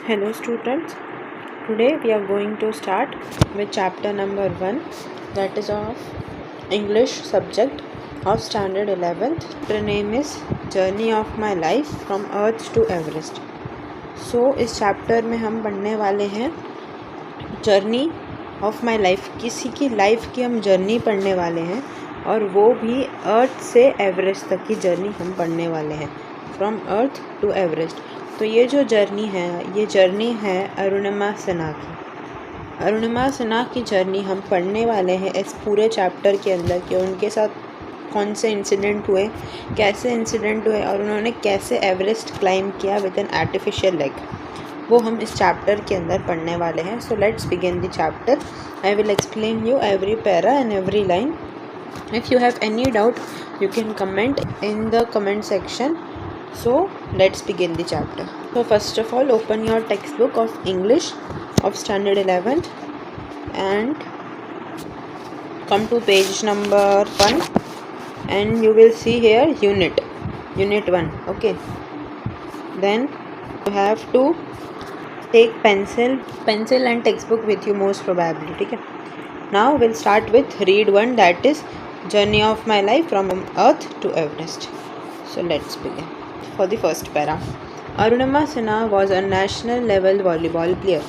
Hello students, today we are going to start with chapter number 1, that is of English subject of standard 11th. The name is Journey of My Life from Earth to Everest. So इस chapter में हम पढ़ने वाले हैं journey of my life, किसी की life की हम जर्नी पढ़ने वाले हैं और वो भी अर्थ से एवरेस्ट तक की जर्नी हम पढ़ने वाले हैं, फ्रॉम अर्थ टू एवरेस्ट। तो ये जो जर्नी है ये जर्नी है अरुणिमा सिन्हा की। अरुणिमा सिन्हा की जर्नी हम पढ़ने वाले हैं इस पूरे चैप्टर के अंदर कि उनके साथ कौन से इंसिडेंट हुए, कैसे इंसिडेंट हुए और उन्होंने कैसे एवरेस्ट क्लाइम किया विद एन आर्टिफिशियल लेग, वो हम इस चैप्टर के अंदर पढ़ने वाले हैं। So let's begin the chapter. I will explain you every para and every line. If you have any doubt you can comment in the comment section. So let's begin the chapter. So first of all, open your textbook of English of standard 11th and come to page number 1 and you will see here unit 1. Okay, then you have to take pencil and textbook with you most probably. Okay, now we'll start with read 1, that is Journey of My Life from Earth to Everest. So let's begin. For the first para, Arunima Sinha was a national level volleyball player.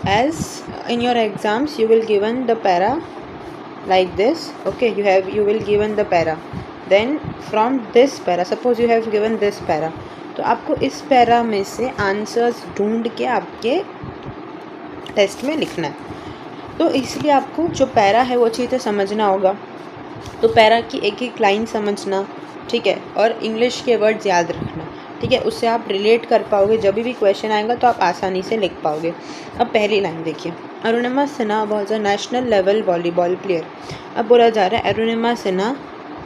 As in your exams you will given the para like this. Okay, you will given the para, then from this para, suppose you have given this para, तो आपको इस para में से answers ढूंढ के आपके test में लिखना है। तो इसलिए आपको जो पैरा है वो अच्छी तरह समझना होगा। तो पैरा की एक एक लाइन समझना, ठीक है, और इंग्लिश के वर्ड्स याद रखना, ठीक है, उससे आप रिलेट कर पाओगे। जब भी क्वेश्चन आएगा तो आप आसानी से लिख पाओगे। अब पहली लाइन देखिए, Arunima Sinha was a national level volleyball player. अब बोला जा रहा है अरुणिमा सिन्हा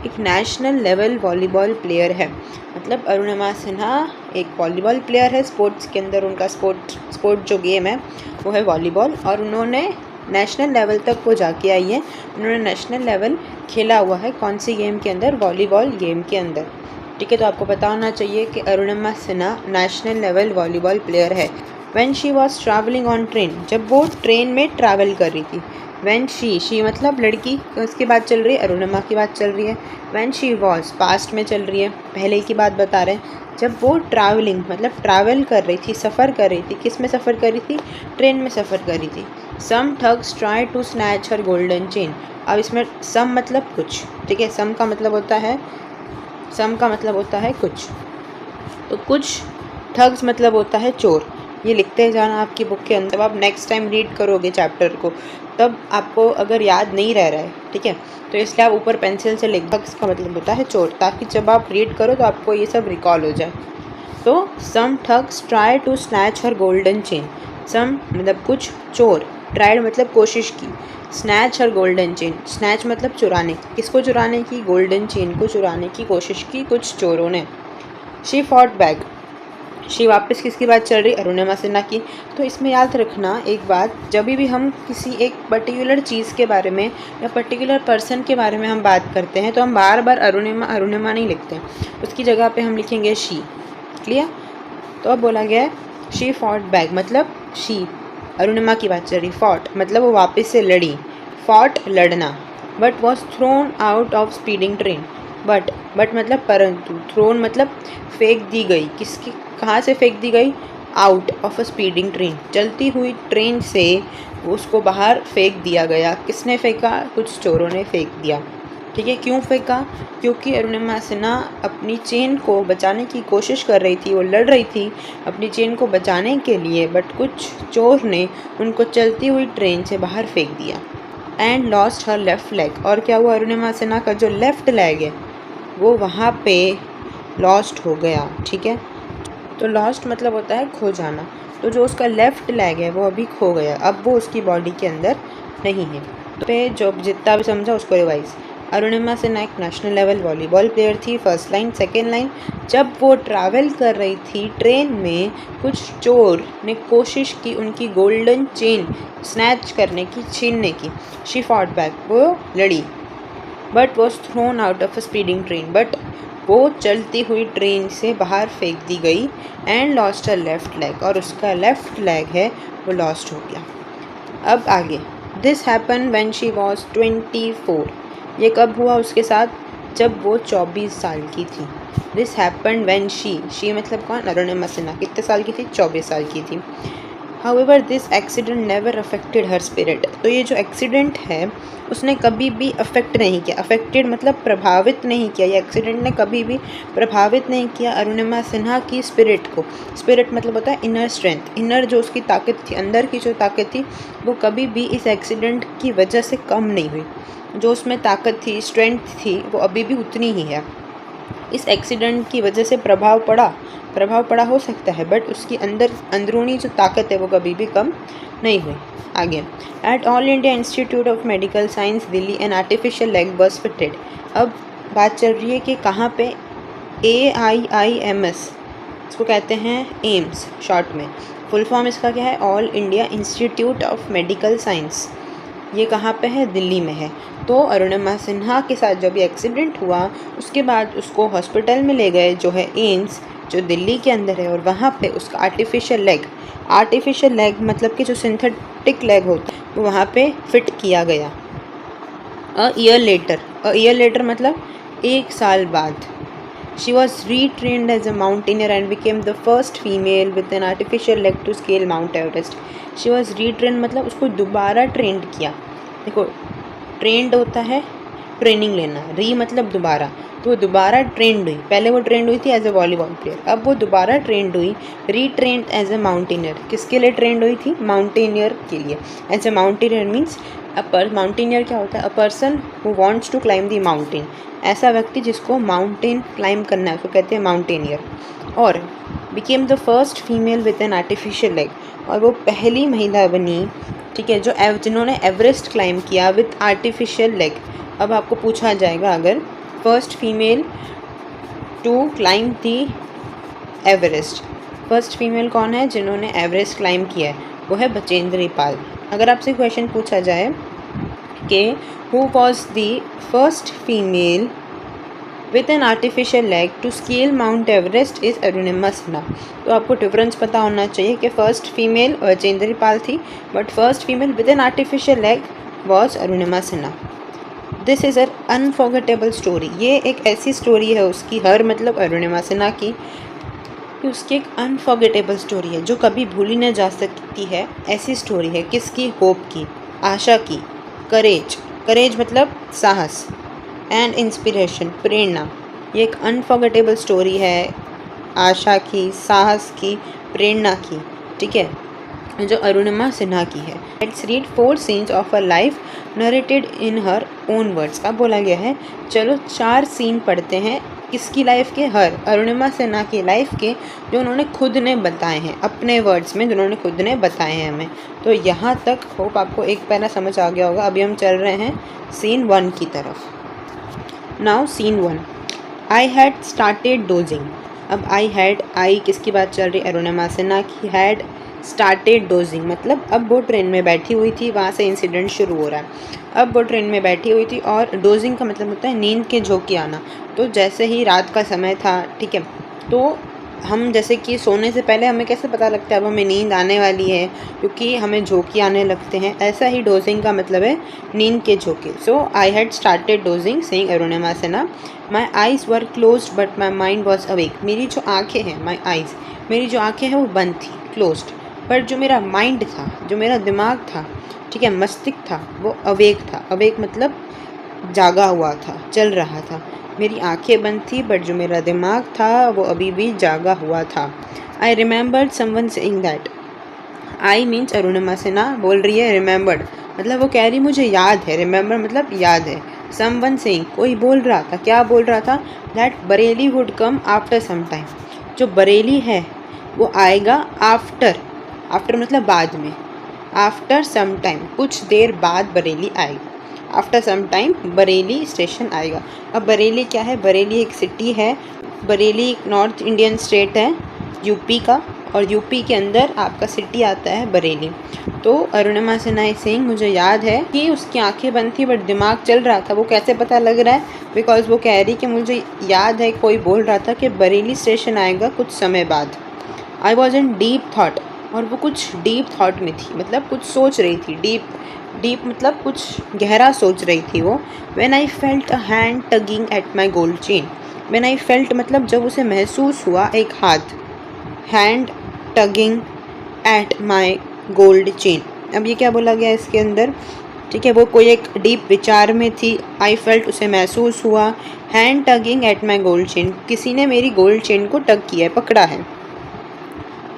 एक नेशनल लेवल वॉलीबॉल प्लेयर है, मतलब अरुणिमा सिन्हा एक वॉलीबॉल प्लेयर है। स्पोर्ट्स के अंदर उनका स्पोर्ट जो गेम है वो है वॉलीबॉल, और उन्होंने नेशनल लेवल तक वो जाके आई है। उन्होंने नेशनल लेवल खेला हुआ है कौन सी गेम के अंदर, वॉलीबॉल गेम के अंदर, ठीक है। तो आपको पता होना चाहिए कि Arunima Sinha national level volleyball player है। When she was travelling on train, जब वो ट्रेन में ट्रैवल कर रही थी। व्हेन शी मतलब लड़की, उसकी बात चल रही है, अरुणिमा की बात चल रही है। व्हेन शी वॉज पास्ट में चल रही है, पहले की बात बता रहे हैं। जब वो ट्रैवलिंग मतलब ट्रैवल कर रही थी, सफ़र कर रही थी, किस में सफ़र कर रही थी, ट्रेन में सफ़र कर रही थी। Some thugs try to snatch her golden chain. अब इसमें सम मतलब कुछ, ठीक है, सम का मतलब होता है कुछ, तो कुछ ठग्स मतलब होता है चोर। ये लिखते जाना आपकी बुक के अंदर। जब आप नेक्स्ट टाइम रीड करोगे चैप्टर को तब आपको अगर याद नहीं रह रहा है, ठीक है, तो इसलिए आप ऊपर पेंसिल से लिख, ठग्स का मतलब होता है चोर, ताकि जब आप रीड करो तो आपको ये सब रिकॉल हो जाए। तो some thugs try to snatch her golden chain. Some मतलब कुछ, चोर, ट्राइड मतलब कोशिश की, snatch her golden chain, snatch मतलब चुराने, किसको चुराने की, गोल्डन चेन को चुराने की कोशिश की कुछ चोरों ने। शी फॉट बैक, शी वापस किसकी बात चल रही, अरुणिमा सिन्हा की। तो इसमें याद रखना एक बात, जब भी हम किसी एक पर्टिकुलर चीज़ के बारे में या पर्टिकुलर पर्सन के बारे में हम बात करते हैं तो हम बार बार अरुणिमा नहीं लिखते, उसकी जगह पे हम लिखेंगे शी। क्लियर? तो अब बोला गया है शी फॉट बैक, मतलब शी अरुणिमा की बात चल रही। फॉट मतलब वो वापस से लड़ी, फॉट लड़ना। But was thrown out of speeding train, but मतलब परंतु, थ्रोन मतलब फेंक दी गई, किसकी, कहाँ से फेंक दी गई, out of a speeding train, चलती हुई ट्रेन से उसको बाहर फेंक दिया गया। किसने फेंका, कुछ चोरों ने फेंक दिया, ठीक है। क्यों फेंका, क्योंकि अरुणिमा सिन्हा अपनी चेन को बचाने की कोशिश कर रही थी, वो लड़ रही थी अपनी चेन को बचाने के लिए, बट कुछ चोर ने उनको चलती हुई ट्रेन से बाहर फेंक दिया। And lost her left leg, और क्या हुआ, अरुणिमा सिन्हा का जो लेफ्ट लेग है वो वहाँ पे लॉस्ट हो गया, ठीक है। तो लॉस्ट मतलब होता है खो जाना, तो जो उसका लेफ्ट लेग है वो अभी खो गया, अब वो उसकी बॉडी के अंदर नहीं है। तो पे जो जितना भी समझा उसको रिवाइज। अरुणिमा सिन्हा एक नेशनल लेवल वॉलीबॉल प्लेयर थी, फर्स्ट लाइन। सेकेंड लाइन, जब वो ट्रैवल कर रही थी ट्रेन में कुछ चोर ने कोशिश की उनकी गोल्डन चेन स्नैच करने की, छीनने की। शी फॉट बैक, वो लड़ी। But was thrown out of a speeding train, but वो चलती हुई ट्रेन से बाहर फेंक दी गई and lost a left leg, और उसका लेफ्ट लेग है वो लॉस्ट हो गया। अब आगे, this happen when she was 24। ये कब हुआ उसके साथ? जब वो 24 साल की थी। दिस हैपन व्हेन शी मतलब कौन? अरुणिमा सिन्हा। कितने साल की थी? 24 साल की थी। However this accident never affected her spirit. तो ये जो एक्सीडेंट है उसने कभी भी अफेक्ट नहीं किया। अफेक्टेड मतलब प्रभावित नहीं किया। ये एक्सीडेंट ने कभी भी प्रभावित नहीं किया अरुणिमा सिन्हा की स्पिरिट को। स्पिरिट मतलब होता है इनर स्ट्रेंथ। इनर जो उसकी ताकत थी, अंदर की जो ताकत थी, वो कभी भी इस एक्सीडेंट की वजह से कम नहीं हुई। जो उसमें ताकत थी, स्ट्रेंथ थी, वो अभी भी उतनी ही है। इस एक्सीडेंट की वजह से प्रभाव पड़ा हो सकता है, बट उसकी अंदरूनी जो ताकत है वो कभी भी कम नहीं हुई। आगे, at all India institute of medical science Delhi N artificial leg was fitted. अब बात चल रही है कि कहाँ पे? AIIMS, इसको कहते हैं एम्स शॉर्ट में। फुल फॉर्म इसका क्या है? All India institute of medical science. ये कहाँ पे है? दिल्ली में है। तो अरुणिमा सिन्हा के साथ जब ये एक्सीडेंट हुआ उसके बाद उसको हॉस्पिटल में ले गए, जो है एम्स, जो दिल्ली के अंदर है, और वहाँ पे उसका आर्टिफिशियल लेग मतलब कि जो सिंथेटिक लेग होता है वो वहाँ पे फिट किया गया। अ ईयर लेटर मतलब 1 साल बाद। She was retrained as a mountaineer and became the first female with an artificial leg to scale Mount Everest. She was retrained मतलब उसको दोबारा ट्रेंड किया। देखो, ट्रेंड होता है ट्रेनिंग लेना, री मतलब दोबारा, तो वो दोबारा ट्रेंड हुई। पहले वो ट्रेंड हुई थी एज अ वॉलीबॉल प्लेयर, अब वो दोबारा ट्रेंड हुई, रीट्रेंड एज अ माउंटेनियर। किसके लिए ट्रेंड हुई थी? माउंटेनियर के लिए। As a mountaineer means mountaineer क्या होता है? A person who wants to climb the mountain. ऐसा व्यक्ति जिसको माउंटेन क्लाइम करना है उसको कहते हैं माउंटेनियर। और became the first female with an artificial leg, और वो पहली महिला बनी, ठीक है, जिन्होंने एवरेस्ट क्लाइम किया विद आर्टिफिशियल लेग। अब आपको पूछा जाएगा, अगर first female to climb the Everest, first female कौन है जिन्होंने एवरेस्ट क्लाइम किया है? वो है बचेंद्री पाल। अगर आपसे क्वेश्चन पूछा जाए कि who was the first female with an artificial leg to scale Mount Everest is Arunima Sinha, तो आपको डिफरेंस पता होना चाहिए कि फर्स्ट फीमेल बचेंद्री पाल थी, but first female with an artificial leg was Arunima Sinha. This is an unforgettable story. ये एक ऐसी स्टोरी है उसकी, हर मतलब अरुणिमा सिन्हा की, कि उसकी एक अनफॉरगेटेबल स्टोरी है जो कभी भूली न जा सकती है। ऐसी स्टोरी है किसकी? होप की, आशा की, करेज मतलब साहस, एंड इंस्पिरेशन प्रेरणा। ये एक अनफॉरगेटेबल स्टोरी है आशा की, साहस की, प्रेरणा की, ठीक है, जो अरुणिमा सिन्हा की है। Let's read 4 scenes of a life narrated in her own words. अब बोला गया है चलो 4 सीन पढ़ते हैं किसकी लाइफ के? अरुणिमा सिन्हा की लाइफ के, जो उन्होंने खुद ने बताए हैं अपने वर्ड्स में, जो उन्होंने खुद ने बताए हैं हमें। तो यहाँ तक होप आपको एक पैरा समझ आ गया होगा। अभी हम चल रहे हैं सीन 1 की तरफ। Now scene 1, I had started dozing. अब आई किसकी बात चल रही? अरुणिमा सिन्हा की। हैड स्टार्टेड डोजिंग मतलब अब वो ट्रेन में बैठी हुई थी, वहाँ से इंसिडेंट शुरू हो रहा है। अब वो ट्रेन में बैठी हुई थी, और डोजिंग का मतलब होता है नींद के झोंके आना। तो जैसे ही रात का समय था, ठीक है, तो हम जैसे कि सोने से पहले हमें कैसे पता लगता है अब हमें नींद आने वाली है, क्योंकि हमें झोंके आने लगते हैं। ऐसा ही डोजिंग का मतलब है नींद के झोंके। So I had started dozing saying Arunima Sinha. My eyes were closed but my mind was awake. मेरी जो आँखें हैं, माई आइज़, मेरी जो आँखें हैं वो बंद थी, क्लोज्ड, पर जो मेरा माइंड था, जो मेरा दिमाग था, ठीक है, मस्तिष्क था, वो अवेक था। अवेक मतलब जागा हुआ था, चल रहा था। मेरी आंखें बंद थी, बट जो मेरा दिमाग था वो अभी भी जागा हुआ था। I remembered someone saying that. I means Arunima Sinha बोल रही है रिमेंबर्ड, मतलब वो कह रही मुझे याद है। रिमेंबर मतलब याद है। समवन सेइंग, कोई बोल रहा था। क्या बोल रहा था? That Bareilly would come after some time. जो बरेली है वो आएगा आफ्टर मतलब बाद में। आफ्टर सम टाइम, कुछ देर बाद बरेली आएगा। After some time Bareilly station आएगा। अब बरेली क्या है? बरेली एक सिटी है। बरेली एक नॉर्थ इंडियन स्टेट है, यूपी का, और यूपी के अंदर आपका सिटी आता है बरेली। तो अरुणिमा सिन्हा इज सेइंग, मुझे याद है कि उसकी आंखें बंद थी बट दिमाग चल रहा था। वो कैसे पता लग रहा है? बिकॉज वो कह रही कि मुझे याद है कोई बोल रहा था कि बरेली स्टेशन आएगा कुछ समय बाद। I was in deep thought, और वो कुछ डीप थाट में थी, मतलब कुछ सोच रही थी। डीप मतलब कुछ गहरा सोच रही थी वो। When I felt a hand tugging at my gold chain. When I felt मतलब जब उसे महसूस हुआ एक हाथ, hand tugging at my gold chain. अब ये क्या बोला गया इसके अंदर? ठीक है, वो कोई एक डीप विचार में थी। आई फेल्ट उसे महसूस हुआ। Hand tugging at my gold chain, किसी ने मेरी गोल्ड चेन को टग किया है, पकड़ा है।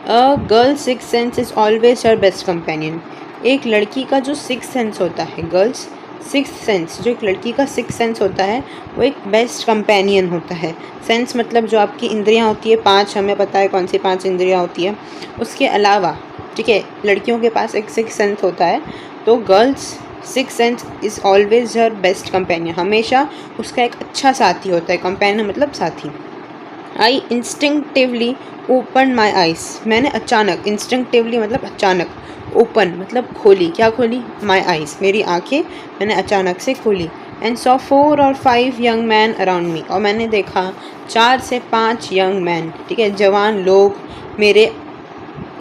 A girl six sense is always her best companion. एक लड़की का जो सिक्स सेंस होता है, गर्ल्स सिक्स सेंस, जो एक लड़की का सिक्स सेंस होता है वो एक बेस्ट कंपेनियन होता है। सेंस मतलब जो आपकी इंद्रियां होती है, पांच, हमें पता है कौन सी पांच इंद्रियां होती है। उसके अलावा ठीक है, लड़कियों के पास एक सिक्स सेंस होता है। तो girls six sense is always her best companion, हमेशा उसका एक अच्छा साथी होता है। कंपेनियन मतलब साथी। आई इंस्टिंक्टिवली ओपन माई आइज, मैंने अचानक, इंस्टिंक्टिवली मतलब अचानक, ओपन मतलब खोली, क्या खोली? माई आइज, मेरी आंखें मैंने अचानक से खोली। And saw 4 or 5 young man around me, और मैंने देखा 4 से 5 यंग मैन, ठीक है, जवान लोग मेरे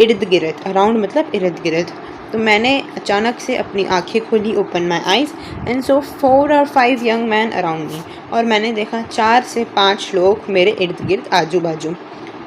इर्द गिर्द। अराउंड मतलब इर्द गिर्द। तो मैंने अचानक से अपनी आंखें खोली, open my eyes, and so 4 or 5 young man around me, और मैंने देखा 4 से 5 लोग मेरे इर्द गिर्द, आजू बाजू।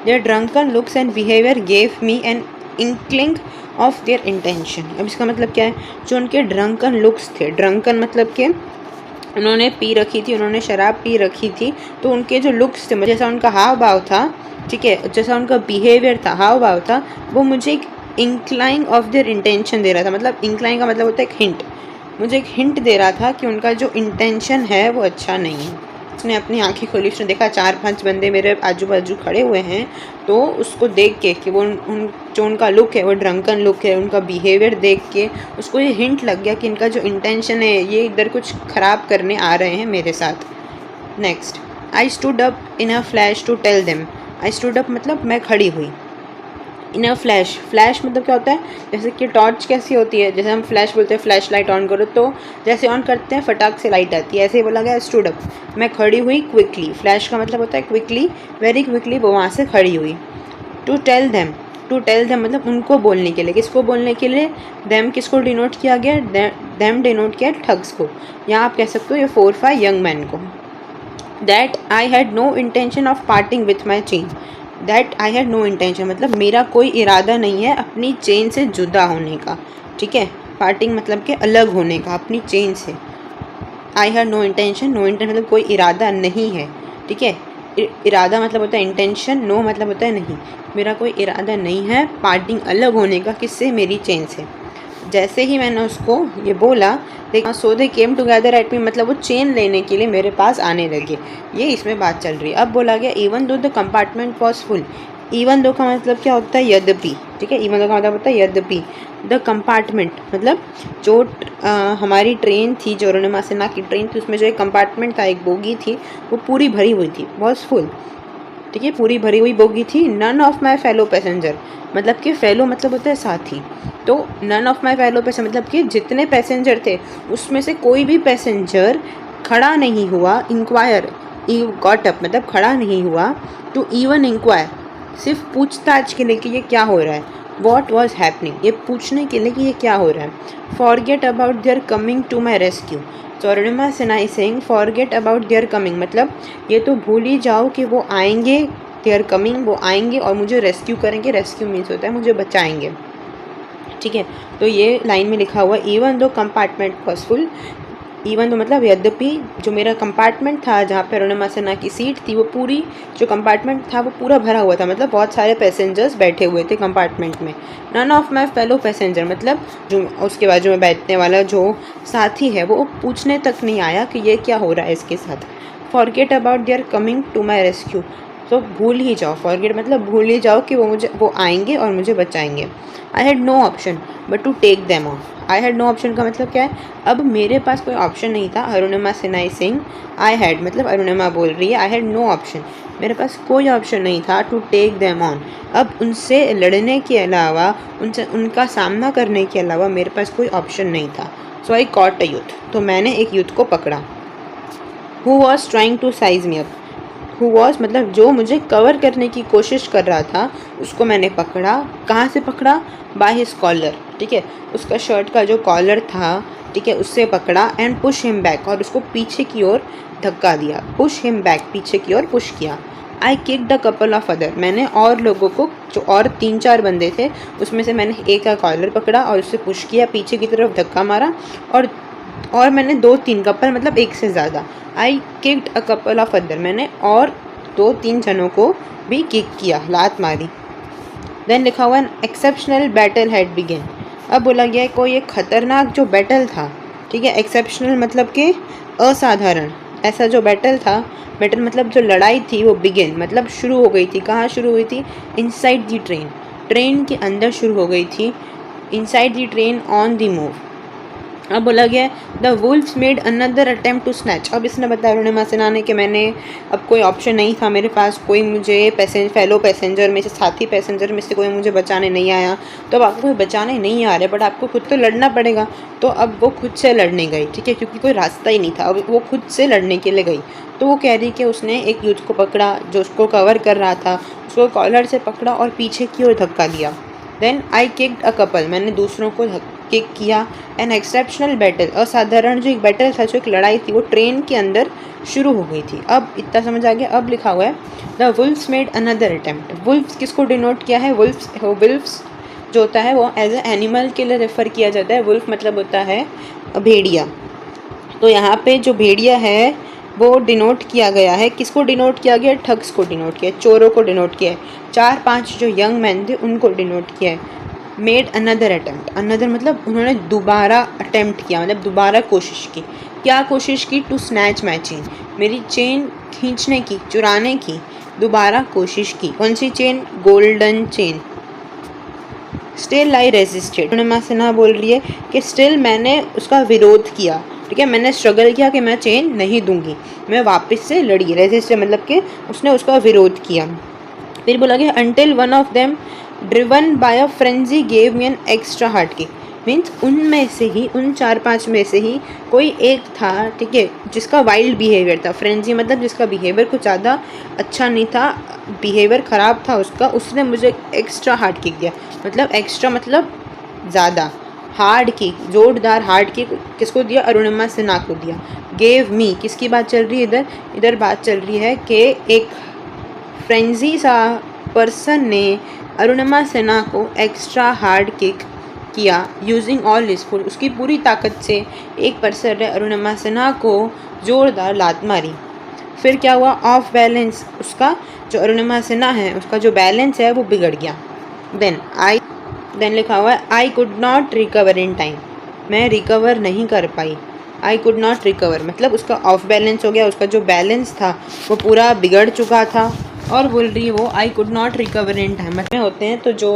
Their drunken looks and behaviour gave me an inkling of their intention. अब इसका मतलब क्या है? जो उनके ड्रंकन लुक्स थे, ड्रंकन मतलब कि उन्होंने पी रखी थी, उन्होंने शराब पी रखी थी, तो उनके जो लुक्स थे, जैसा उनका हाव भाव था, ठीक है, जैसा उनका बिहेवियर था, हाव भाव था, वो मुझे एक इंक्लाइन ऑफ देयर इंटेंशन दे रहा था। मतलब इंक्लाइन का मतलब होता है एक हिंट, मुझे एक हिंट दे रहा था कि उनका जो इंटेंशन है वो अच्छा नहीं है। उसने अपनी आंखें खोली, उसने देखा 4-5 बंदे मेरे आजू बाजू खड़े हुए हैं, तो उसको देख के कि वो उन जो उनका लुक है वो ड्रंकन लुक है, उनका बिहेवियर देख के उसको ये हिंट लग गया कि इनका जो इंटेंशन है ये इधर कुछ ख़राब करने आ रहे हैं मेरे साथ। Next, I stood up in a flash to tell them. I stood up मतलब मैं खड़ी हुई। इन अ फ्लैश, फ्लैश मतलब क्या होता है? जैसे कि टॉर्च कैसी होती है, जैसे हम फ्लैश बोलते हैं, फ्लैश लाइट ऑन करो, तो जैसे ऑन करते हैं फटाक से लाइट आती है, ऐसे ही बोला गया स्टूड अप, मैं खड़ी हुई क्विकली। फ्लैश का मतलब होता है क्विकली, वेरी क्विकली वो वहाँ से खड़ी हुई। To tell them, to tell them मतलब उनको बोलने के लिए। किसको बोलने के लिए? देम किसको डिनोट किया गया? देम डिनोट किया ठग्स को। यहाँ आप कह सकते हो ये 4-5 यंग मैन को। That I had no intention of parting with my chain. That I had no intention मतलब मेरा कोई इरादा नहीं है अपनी चेन से जुदा होने का, ठीक है। पार्टिंग मतलब कि अलग होने का अपनी चेन से। I had no intention, no intention मतलब कोई इरादा नहीं है, ठीक है। इरादा मतलब होता है इंटेंशन, नो मतलब होता है नहीं। मेरा कोई इरादा नहीं है पार्टिंग अलग होने का, किससे? मेरी चेन से। जैसे ही मैंने उसको ये बोला, देखा, सो दे केम टुगेदर एट मी मतलब वो चेन लेने के लिए मेरे पास आने लगे। ये इसमें बात चल रही है। अब बोला गया even though the compartment was full. Even though का मतलब क्या होता है? यद्यपि, ठीक है। इवन दो का मतलब होता है यद्यपि। द कंपार्टमेंट मतलब जो हमारी ट्रेन थी, जो अरुणिमा सिन्हा की ट्रेन थी, उसमें जो एक कंपार्टमेंट था, एक बोगी थी, वो पूरी भरी हुई थी, वॉज फुल, ठीक है, पूरी भरी हुई बोगी थी। None of my fellow passenger मतलब कि फेलो मतलब होता है साथी, तो none of my fellow passenger मतलब कि जितने पैसेंजर थे उसमें से कोई भी पैसेंजर खड़ा नहीं हुआ। इंक्वायर, गॉट अप मतलब खड़ा नहीं हुआ। टू इवन इंक्वायर सिर्फ पूछताछ के लिए कि ये क्या हो रहा है। वॉट वॉज हैपनिंग ये पूछने के लिए कि ये क्या हो रहा है। Forget about there coming to my rescue. तो Arunima Sinha is saying forget about there coming मतलब ये तो भूल ही जाओ कि वो आएंगे, देयर कमिंग वो आएंगे और मुझे रेस्क्यू करेंगे। रेस्क्यू मीन्स होता है मुझे बचाएंगे, ठीक है। तो ये लाइन में लिखा हुआ even though compartment was full. Even तो मतलब यद्यपि जो मेरा कंपार्टमेंट था जहाँ पे अरुणिमा सिन्हा की सीट थी, वो पूरी जो कंपार्टमेंट था वो पूरा भरा हुआ था, मतलब बहुत सारे पैसेंजर्स बैठे हुए थे कंपार्टमेंट में। None of my fellow passenger मतलब जो उसके बाजू में बैठने वाला जो साथी है वो पूछने तक नहीं आया कि ये क्या हो रहा है इसके साथ। Forget about there coming to my rescue तो भूल ही जाओ, फॉरगेट मतलब भूल ही जाओ कि वो आएंगे और मुझे बचाएंगे। I had no option but to take them on. I had no option का मतलब क्या है, अब मेरे पास कोई ऑप्शन नहीं था। Arunima Sinha is saying I had, मतलब अरुणिमा बोल रही है आई हैड नो ऑप्शन, मेरे पास कोई ऑप्शन नहीं था टू टेक देम ऑन। अब उनसे लड़ने के अलावा, उनसे उनका सामना करने के अलावा मेरे पास कोई ऑप्शन नहीं था। सो आई कॉट अ यूथ, तो मैंने एक यूथ को पकड़ा। Who was trying to size me up, who was मतलब जो मुझे कवर करने की कोशिश कर रहा था, उसको मैंने पकड़ा। कहाँ से पकड़ा? बाय हिज कॉलर, ठीक है, उसका शर्ट का जो कॉलर था, ठीक है, उससे पकड़ा। एंड पुश हिम बैक, और उसको पीछे की ओर धक्का दिया। पुश हिम बैक, पीछे की ओर पुश किया। I kicked a couple of other, मैंने और लोगों को, जो और 3-4 बंदे थे, उसमें से मैंने एक का कॉलर पकड़ा और उससे पुश किया, पीछे की तरफ धक्का मारा। और मैंने 2-3 कपल मतलब एक से ज़्यादा, I kicked a couple of other, मैंने और 2-3 जनों को भी किक किया, लात मारी। देन लिखा हुआ एक्सेप्शनल बैटल हैड बिगन। अब बोला गया है कोई एक खतरनाक जो बैटल था, ठीक है, एक्सेप्शनल मतलब कि असाधारण, ऐसा जो बैटल था, बैटल मतलब जो लड़ाई थी वो बिगन मतलब शुरू हो गई थी। कहाँ शुरू हुई थी? इनसाइड द ट्रेन, ट्रेन के अंदर शुरू हो गई थी। Inside the train on the move. अब बोला गया the wolfs made another attempt to snatch. अब इसने बताया अरुणिमा सिन्हा ने कि मैंने, अब कोई ऑप्शन नहीं था मेरे पास, कोई मुझे फेलो पैसेंजर में से, साथी पैसेंजर में से कोई मुझे बचाने नहीं आया। तो अब आपको कोई बचाने नहीं आ रहा है बट आपको खुद तो लड़ना पड़ेगा। तो अब वो खुद से लड़ने गई, ठीक है, क्योंकि कोई रास्ता ही नहीं था, अब वो खुद से लड़ने के लिए गई। तो वो कह रही कि उसने एक यूथ को पकड़ा जो उसको कवर कर रहा था, उसको कॉलर से पकड़ा और पीछे की ओर धक्का दिया। Then I kicked a couple, मैंने दूसरों को किक किया। एन एक्सेप्शनल बैटल, असाधारण जो एक बैटल था, जो एक लड़ाई थी, वो ट्रेन के अंदर शुरू हो गई थी। अब इतना समझ आ गया। अब लिखा हुआ है the wolfs made another attempt. Wolves किसको डिनोट किया है? वुल्फ्स जो होता है वो एज ए एनिमल के लिए रेफर किया जाता है। वुल्फ मतलब होता है भेड़िया। तो यहाँ पे जो भेड़िया है वो डिनोट किया गया है, किसको डिनोट किया गया? ठग्स को डिनोट किया, चोरों को डिनोट किया है। 4-5 जो यंग मैन थे उनको डिनोट किया है। मेड अनदर अटेम्प्ट, अनदर मतलब उन्होंने दोबारा अटेम्प्ट किया, मतलब दोबारा कोशिश की। क्या कोशिश की? टू स्नैच माई चेन, मेरी चेन खींचने की, चुराने की दोबारा कोशिश की। कौन सी chain? Golden chain. Still I resisted, Arunima Sinha बोल रही है कि स्टिल मैंने उसका विरोध किया, ठीक है, मैंने स्ट्रगल किया कि मैं चेन नहीं दूंगी, मैं वापस से लड़ी। रेजिस्ट मतलब कि उसने उसका विरोध किया। फिर बोला गया until one of them driven by a frenzy gave me an extra hard kick. Means उनमें से ही, उन 4-5 में से ही कोई एक था, ठीक है, जिसका वाइल्ड बिहेवियर था। फ्रेंजी मतलब जिसका बिहेवियर कुछ ज़्यादा अच्छा नहीं था, बिहेवियर ख़राब था उसका, उसने मुझे एक्स्ट्रा हार्ड किक दिया। मतलब एक्स्ट्रा मतलब ज़्यादा, हार्ड किक, जोरदार हार्ड किक किसको दिया? अरुणिमा सिन्हा को दिया। गेव मी, किसकी बात चल रही है? इधर बात चल रही है कि एक फ्रेंजी सा पर्सन ने अरुणिमा सिन्हा को एक्स्ट्रा हार्ड किक किया यूजिंग ऑल हिज फुल, उसकी पूरी ताकत से एक पर्सन ने अरुणिमा सिन्हा को ज़ोरदार लात मारी। फिर क्या हुआ? ऑफ बैलेंस, उसका जो अरुणिमा सिन्हा है उसका जो बैलेंस है वो बिगड़ गया। देन लिखा हुआ है I could not recover in time, मैं रिकवर नहीं कर पाई। आई कुड नॉट रिकवर मतलब उसका ऑफ बैलेंस हो गया, उसका जो बैलेंस था वो पूरा बिगड़ चुका था। और बोल रही है वो I could not recover in time, में होते हैं तो जो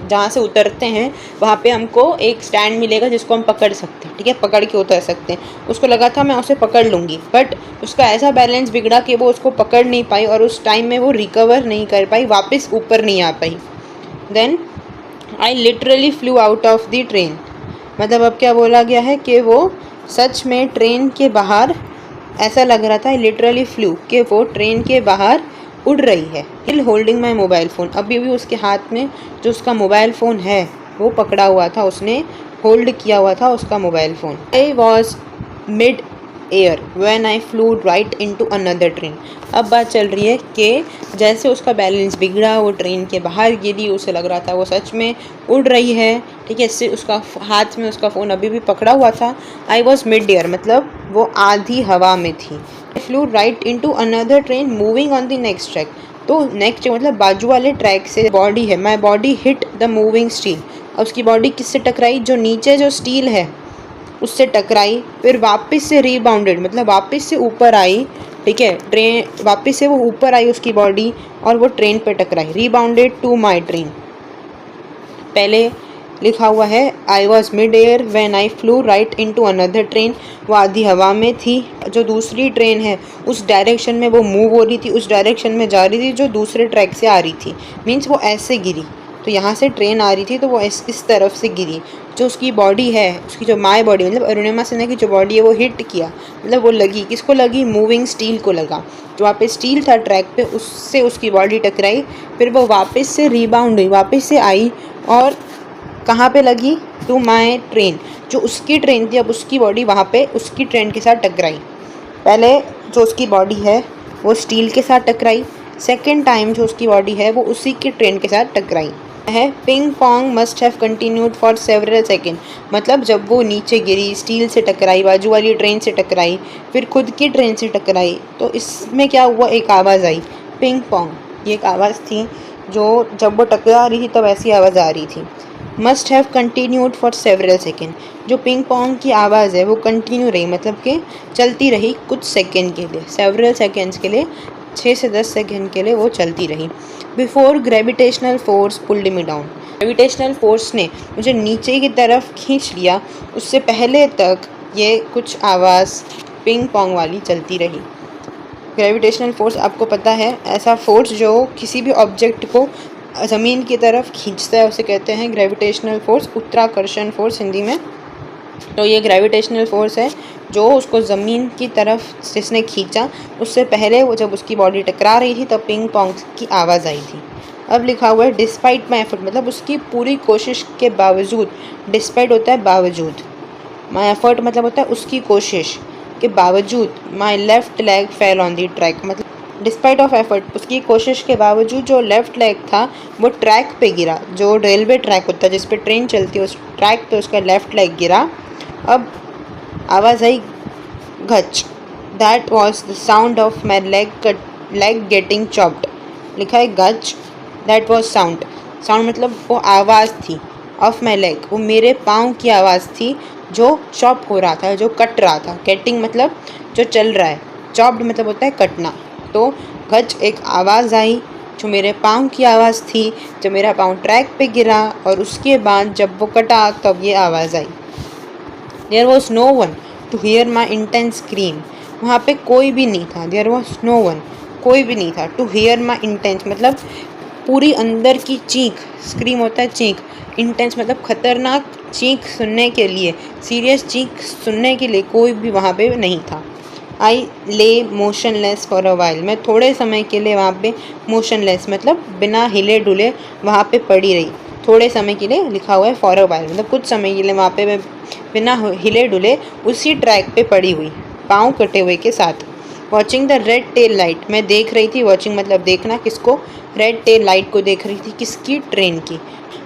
जहाँ से उतरते हैं वहाँ पे हमको एक स्टैंड मिलेगा जिसको हम पकड़ सकते हैं, ठीक है, पकड़ के उतर सकते हैं। उसको लगा था मैं उसे पकड़ लूँगी, बट उसका ऐसा बैलेंस बिगड़ा कि वो उसको पकड़ नहीं पाई और उस टाइम में वो रिकवर नहीं कर पाई, वापस ऊपर नहीं आ पाई। Then I literally flew out of the train, मतलब अब क्या बोला गया है कि वो सच में ट्रेन के बाहर, ऐसा लग रहा था लिटरली फ्लू कि वो ट्रेन के बाहर उड़ रही है। Still holding my mobile phone, अभी भी उसके हाथ में जो उसका मोबाइल फ़ोन है वो पकड़ा हुआ था, उसने होल्ड किया हुआ था उसका mobile phone. I was mid air when I flew right into another train. अब बात चल रही है कि जैसे उसका बैलेंस बिगड़ा, वो ट्रेन के बाहर गिरी, उसे लग रहा था वो सच में उड़ रही है, ठीक है, इससे उसका हाथ में उसका फ़ोन अभी भी पकड़ा हुआ था। आई वॉज मिड एयर मतलब वो आधी हवा में थी। I flew right into another train moving on the next track, तो नेक्स्ट मतलब बाजू वाले ट्रैक से बॉडी है, my body hit the moving steel, और उसकी बॉडी किससे टकराई? जो नीचे जो स्टील है उससे टकराई, फिर वापस से रीबाउंडेड मतलब वापस से ऊपर आई ठीक है, ट्रेन वापस से वो ऊपर आई उसकी बॉडी और वो ट्रेन पे टकराई। रीबाउंडेड टू माई ट्रेन, पहले लिखा हुआ है I was mid air when I flew right into another train, वो आधी हवा में थी, जो दूसरी ट्रेन है उस डायरेक्शन में वो मूव हो रही थी, उस डायरेक्शन में जा रही थी जो दूसरे ट्रैक से आ रही थी, मीन्स वो ऐसे गिरी, तो यहाँ से ट्रेन आ रही थी तो वो इस तरफ से गिरी। जो उसकी बॉडी है, उसकी जो माई बॉडी मतलब अरुणिमा सिन्हा की जो बॉडी है वो हिट किया, मतलब वो लगी, किसको लगी, मूविंग स्टील को लगा, जो वहाँ पे स्टील था ट्रैक पे उससे उसकी बॉडी टकराई, फिर वो वापस से रीबाउंड हुई, वापस से आई और कहाँ पे लगी, टू माई ट्रेन, जो उसकी ट्रेन थी अब उसकी बॉडी वहाँ पे उसकी ट्रेन के साथ टकराई। पहले जो उसकी बॉडी है वो स्टील के साथ टकराई, सेकेंड टाइम जो उसकी बॉडी है वो उसी की ट्रेन के साथ टकराई है। Ping pong must have continued for several second, मतलब जब वो नीचे गिरी, स्टील से टकराई, बाजू वाली ट्रेन से टकराई, फिर खुद की ट्रेन से टकराई, तो इसमें क्या हुआ, एक आवाज़ आई पिंग पोंग, ये एक आवाज़ थी जो जब वो टकरा रही थी तब ऐसी आवाज़ आ रही थी। Must have continued for several second, जो पिंग पोंग की आवाज़ है वो कंटिन्यू रही, मतलब कि चलती रही कुछ सेकेंड के लिए, सेवरल सेकेंड्स के लिए, 6 से 10 सेकेंड के लिए वो चलती रही। Before gravitational force pulled me down, gravitational force ने मुझे नीचे की तरफ खींच लिया, उससे पहले तक ये कुछ आवाज़ पिंग पोंग वाली चलती रही। ग्रेविटेशनल फोर्स आपको पता है, ऐसा फोर्स जो किसी भी ऑब्जेक्ट को ज़मीन की तरफ खींचता है उसे कहते हैं ग्रेविटेशनल फोर्स, उत्तराकर्षण फोर्स हिंदी में। तो ये ग्रेविटेशनल फोर्स है जो उसको ज़मीन की तरफ जिसने खींचा, उससे पहले वो जब उसकी बॉडी टकरा रही थी तब पिंग पोंग की आवाज़ आई थी। अब लिखा हुआ है डिस्पाइट माई एफर्ट, मतलब उसकी पूरी कोशिश के बावजूद, डिस्पाइट होता है बावजूद, माई एफर्ट मतलब होता है उसकी कोशिश के बावजूद, माई left leg fell on the track, मतलब डिस्पाइट ऑफ एफर्ट, उसकी कोशिश के बावजूद जो लेफ्ट लेग था वो ट्रैक पे गिरा, जो रेलवे ट्रैक होता है जिस पे ट्रेन चलती है उस ट्रैक पे उसका लेफ्ट लेग गिरा। अब आवाज़ आई गच, that was the sound of my leg getting chopped, लिखा है गच, दैट वॉज साउंड, साउंड मतलब वो आवाज़ थी, ऑफ माई लेग, वो मेरे पाँव की आवाज़ थी जो चॉप हो रहा था, जो कट रहा था, गेटिंग मतलब जो चल रहा है, चॉप्ड मतलब होता है कटना, तो गच एक आवाज़ आई जो मेरे पाँव की आवाज़ थी, जब मेरा पाँव ट्रैक पे गिरा और उसके बाद जब वो कटा तब ये आवाज़ आई। There was no one to hear my intense scream, वहाँ पे कोई भी नहीं था, देयर वॉज नो वन, कोई भी नहीं था, टू हियर माई इंटेंस मतलब पूरी अंदर की चीख, स्क्रीम होता है चीख, इंटेंस मतलब खतरनाक चीख सुनने के लिए, सीरियस चीख सुनने के लिए कोई भी वहाँ पे नहीं था। आई ले मोशनलेस फॉर अ वाइल, मैं थोड़े समय के लिए वहाँ पे मोशनलेस मतलब बिना हिले डुले वहाँ पे पड़ी रही, थोड़े समय के लिए लिखा हुआ है फॉर अ वाइल मतलब कुछ समय के लिए वहाँ पे मैं बिना हिले डुले उसी ट्रैक पे पड़ी हुई, पाँव कटे हुए के साथ। Watching the red tail light, मैं देख रही थी, वॉचिंग मतलब देखना, किसको, रेड टेल लाइट को देख रही थी, किसकी, ट्रेन की।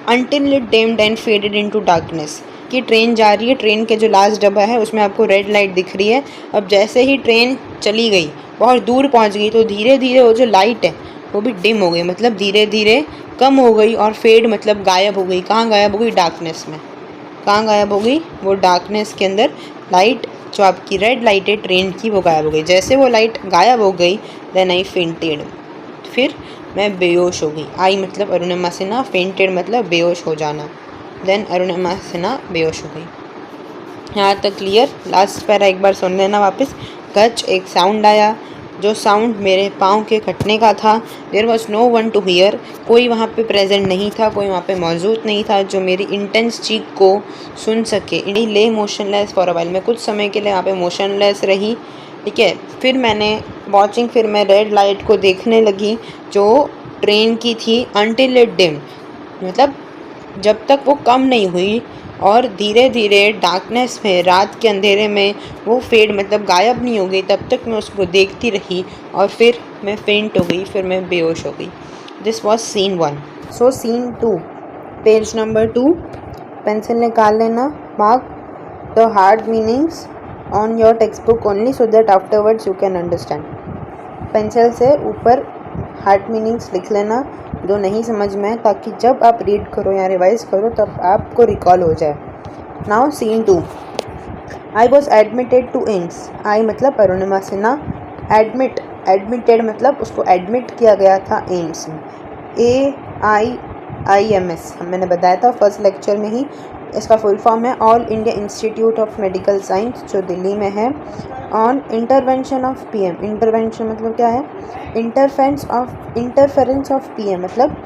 Until it deemed and faded into darkness, कि ट्रेन जा रही है, ट्रेन के जो लास्ट डब्बा है उसमें आपको रेड लाइट दिख रही है, अब जैसे ही ट्रेन चली गई बहुत दूर पहुंच गई तो धीरे धीरे वो जो लाइट है वो भी डिम हो गई, मतलब धीरे धीरे कम हो गई, और फेड मतलब गायब हो गई, कहाँ गायब हो गई, डार्कनेस में, कहाँ गायब हो गई, वो डार्कनेस के अंदर लाइट जो आपकी रेड लाइट है ट्रेन की वो गायब हो गई। जैसे वो लाइट गायब हो गई देन आई फेंटेड, फिर मैं बेहोश हो गई। आई मतलब अरुणिमा सिन्हा, फेंटेड मतलब बेहोश हो जाना, देन अरुणिमा सिन्हा बेहोश हो गई। यहाँ तक क्लियर। लास्ट पैरा एक बार सुन लेना वापस। गच एक साउंड आया, जो साउंड मेरे पाँव के कटने का था। There was no one to hear, कोई वहाँ पे प्रेजेंट नहीं था, कोई वहाँ पे मौजूद नहीं था जो मेरी इंटेंस चीख को सुन सके। इंडी ले मोशनलेस फॉर अ व्हाइल, मैं कुछ समय के लिए वहाँ पे मोशनलेस रही, ठीक है। फिर मैंने वॉचिंग, फिर मैं रेड लाइट को देखने लगी जो ट्रेन की थी। अनटिल इट डिम मतलब जब तक वो कम नहीं हुई और धीरे धीरे डार्कनेस में, रात के अंधेरे में वो फेड मतलब गायब नहीं हो गई, तब तक मैं उसको देखती रही और फिर मैं फेंट हो गई, फिर मैं बेहोश हो गई। This was scene 1। So scene 2, page number 2, pencil निकाल लेना। Mark the hard meanings on your text book only so that afterwards you can understand. Pencil से ऊपर हार्ड मीनिंग्स लिख लेना जो नहीं समझ में है, ताकि जब आप रीड करो या रिवाइज करो तब आपको रिकॉल हो जाए। Now scene 2, I was admitted to AIIMS. I मतलब अरुणिमा सिन्हा, एडमिटेड मतलब उसको एडमिट किया गया था एम्स में। AIIMS मैंने बताया था फर्स्ट लेक्चर में ही। इसका फुल फॉर्म है all India institute of medical science, जो दिल्ली में है। On intervention of PM, intervention मतलब क्या है? इंटरफेरेंस ऑफ PM मतलब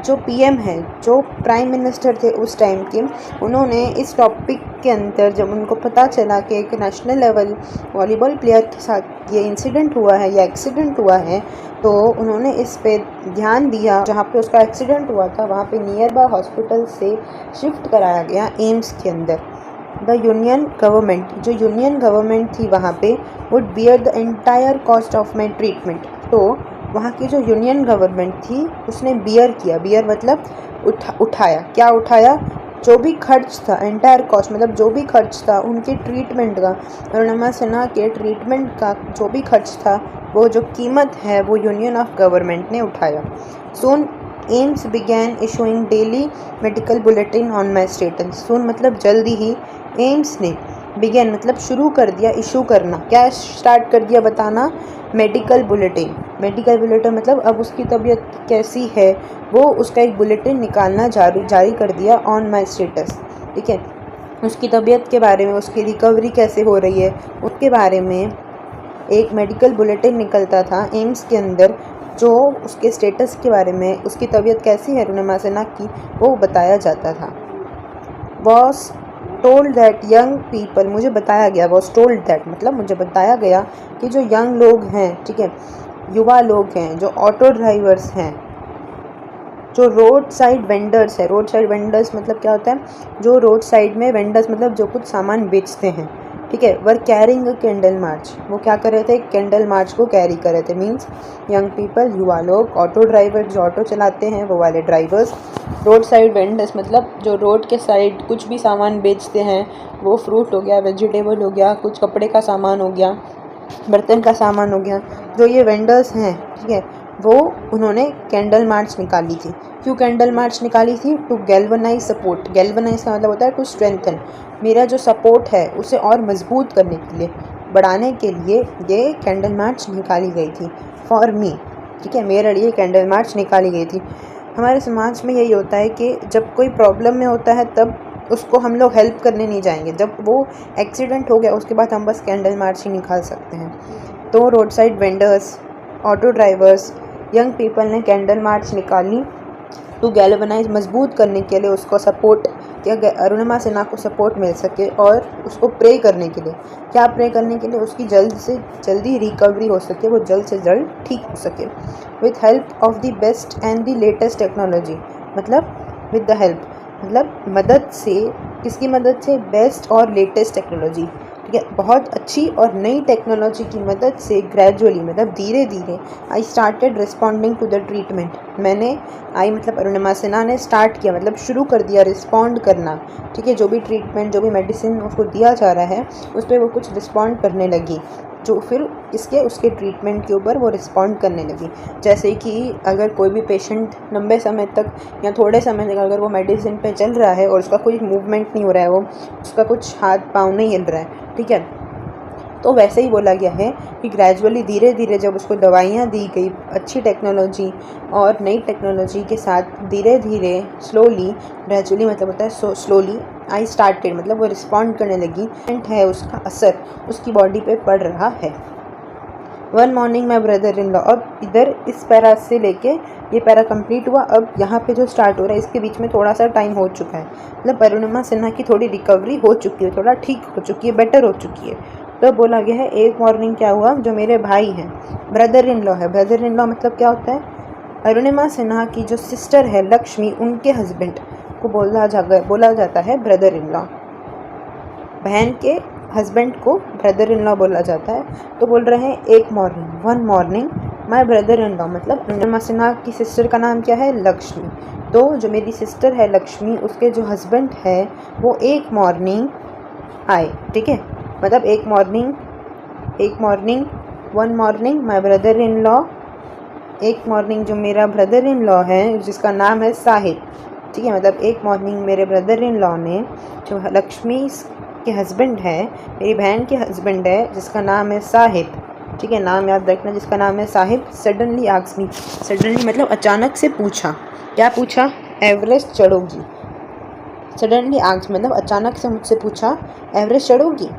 जो PM है, जो प्राइम मिनिस्टर थे उस टाइम के, उन्होंने इस टॉपिक के अंदर जब उनको पता चला कि एक नेशनल लेवल वॉलीबॉल प्लेयर के साथ ये इंसिडेंट हुआ है या एक्सीडेंट हुआ है, तो उन्होंने इस पे ध्यान दिया। जहाँ पे उसका एक्सीडेंट हुआ था वहाँ पे नियर बाय हॉस्पिटल से शिफ्ट कराया गया एम्स के अंदर। द यूनियन गवर्नमेंट, जो यूनियन गवर्नमेंट थी वहाँ पे, would bear the entire cost of my treatment. तो वहाँ की जो यूनियन गवर्नमेंट थी उसने बियर किया, बियर मतलब उठाया। क्या उठाया? जो भी खर्च था, एंटायर कॉस्ट मतलब जो भी खर्च था उनके ट्रीटमेंट का, अरुणिमा सिन्हा के ट्रीटमेंट का जो भी खर्च था, वो जो कीमत है वो यूनियन ऑफ गवर्नमेंट ने उठाया। Soon AIIMS began issuing daily medical bulletin on my status. Soon मतलब जल्दी ही, एम्स ने बिगैन मतलब शुरू कर दिया, इशू करना। क्या स्टार्ट कर दिया? बताना। Medical bulletin. मेडिकल बुलेटिन मतलब अब उसकी तबीयत कैसी है, वो उसका एक बुलेटिन निकालना जारी कर दिया ऑन माई स्टेटस। ठीक है, उसकी तबीयत के बारे में, उसकी रिकवरी कैसे हो रही है उसके बारे में एक मेडिकल बुलेटिन निकलता था एम्स के अंदर, जो उसके स्टेटस के बारे में, उसकी तबीयत कैसी है अरुणिमा सिन्हा की, वो बताया जाता था। Was told that young people, मुझे बताया गया, वॉज टोल्ड दैट मतलब मुझे बताया गया कि जो यंग लोग हैं, ठीक है, युवा लोग हैं, जो ऑटो ड्राइवर्स हैं, जो रोड साइड वेंडर्स है। रोड साइड वेंडर्स मतलब क्या होता है? जो रोड साइड में वेंडर्स मतलब जो कुछ सामान बेचते हैं, ठीक है। Were carrying a candle march, वो क्या कर रहे थे? कैंडल मार्च को कैरी कर रहे थे। मीन्स यंग पीपल, युवा लोग, ऑटो ड्राइवर जो ऑटो चलाते हैं वो वाले ड्राइवर्स, रोड साइड वेंडर्स मतलब जो रोड के साइड कुछ भी सामान बेचते हैं, वो फ्रूट हो गया, वेजिटेबल हो गया, कुछ कपड़े का सामान हो गया, बर्तन का सामान हो गया, जो ये वेंडर्स हैं, ठीक है, वो उन्होंने कैंडल मार्च निकाली थी। क्यों कैंडल मार्च निकाली थी? To galvanise support. गैल्वनाइज का मतलब होता है टू स्ट्रेंथन, मेरा जो सपोर्ट है उसे और मजबूत करने के लिए, बढ़ाने के लिए ये कैंडल मार्च निकाली गई थी। फॉर मी, ठीक है, मेरे लिए कैंडल मार्च निकाली गई थी। हमारे समाज में यही होता है कि जब कोई प्रॉब्लम में होता है तब उसको हम लोग हेल्प करने नहीं जाएंगे, जब वो एक्सीडेंट हो गया उसके बाद हम बस कैंडल मार्च ही निकाल सकते हैं। तो road side vendors, auto drivers, young people ने कैंडल मार्च निकाली टू गैल्वनाइज, मजबूत करने के लिए, उसको सपोर्ट किया, अरुणिमा सिन्हा को सपोर्ट मिल सके, और उसको प्रे करने के लिए। क्या प्रे करने के लिए? उसकी जल्द से जल्दी रिकवरी हो सके, वो जल्द से जल्द ठीक हो सके। With help of the best and the latest technology, मतलब विद द हेल्प मतलब मदद से, किसकी मदद से? बेस्ट और लेटेस्ट टेक्नोलॉजी, ठीक है, बहुत अच्छी और नई टेक्नोलॉजी की मदद से ग्रेजुअली मतलब धीरे धीरे I started responding to the treatment. मैंने, आई मतलब अरुणिमा सिन्हा ने स्टार्ट किया मतलब शुरू कर दिया रिस्पॉन्ड करना, ठीक है, जो भी ट्रीटमेंट, जो भी मेडिसिन उसको दिया जा रहा है उस पर वो कुछ रिस्पॉन्ड करने लगी, जो फिर उसके ट्रीटमेंट के ऊपर वो रिस्पॉन्ड करने लगी। जैसे कि अगर कोई भी पेशेंट लंबे समय तक या थोड़े समय तक अगर वो मेडिसिन पे चल रहा है और उसका कोई मूवमेंट नहीं हो रहा है, वो उसका कुछ हाथ पाँव नहीं हिल रहा है, ठीक है, तो वैसे ही बोला गया है कि ग्रेजुअली धीरे धीरे जब उसको दवाइयाँ दी गई अच्छी टेक्नोलॉजी और नई टेक्नोलॉजी के साथ, धीरे धीरे स्लोली, ग्रेजुअली मतलब होता है स्लोली, आई स्टार्टेड मतलब वो रिस्पॉन्ड करने लगी, है उसका असर उसकी बॉडी पे पड़ रहा है। One morning my brother in law, अब इधर इस पैरा से लेके ये पैरा कंप्लीट हुआ, अब यहाँ पे जो स्टार्ट हो रहा है इसके बीच में थोड़ा सा टाइम हो चुका है, मतलब अरुणिमा सिन्हा की थोड़ी रिकवरी हो चुकी है, थोड़ा ठीक हो चुकी है, बेटर हो चुकी है। तो बोला गया है एक मॉर्निंग क्या हुआ, जो मेरे भाई हैं, ब्रदर इन लॉ है, ब्रदर इन लॉ मतलब क्या होता है? अरुणिमा सिन्हा की जो सिस्टर है लक्ष्मी, उनके हस्बैंड को बोला जाता है ब्रदर इन लॉ। बहन के हस्बैंड को ब्रदर इन लॉ बोला जाता है। तो बोल रहे हैं एक morning, one morning my brother in law, मतलब अरुणिमा सिन्हा की सिस्टर का नाम क्या है? लक्ष्मी। तो जो मेरी सिस्टर है लक्ष्मी, उसके जो हस्बैंड है वो एक मॉर्निंग आए, ठीक है, मतलब एक morning one morning my brother in law, एक मॉर्निंग जो मेरा ब्रदर इन लॉ है जिसका नाम है साहिब, ठीक है, मतलब एक मॉर्निंग मेरे ब्रदर इन लॉ ने, जो लक्ष्मी के हस्बैंड है, मेरी बहन के हस्बैंड है जिसका नाम है साहिब, ठीक है, नाम याद रखना जिसका नाम है Sahib. Suddenly asked me, suddenly मतलब अचानक से पूछा। क्या पूछा? एवरेस्ट चढ़ोगी। सडनली आस्क्ड मतलब अचानक से मुझसे पूछा, Everest चढ़ोगी।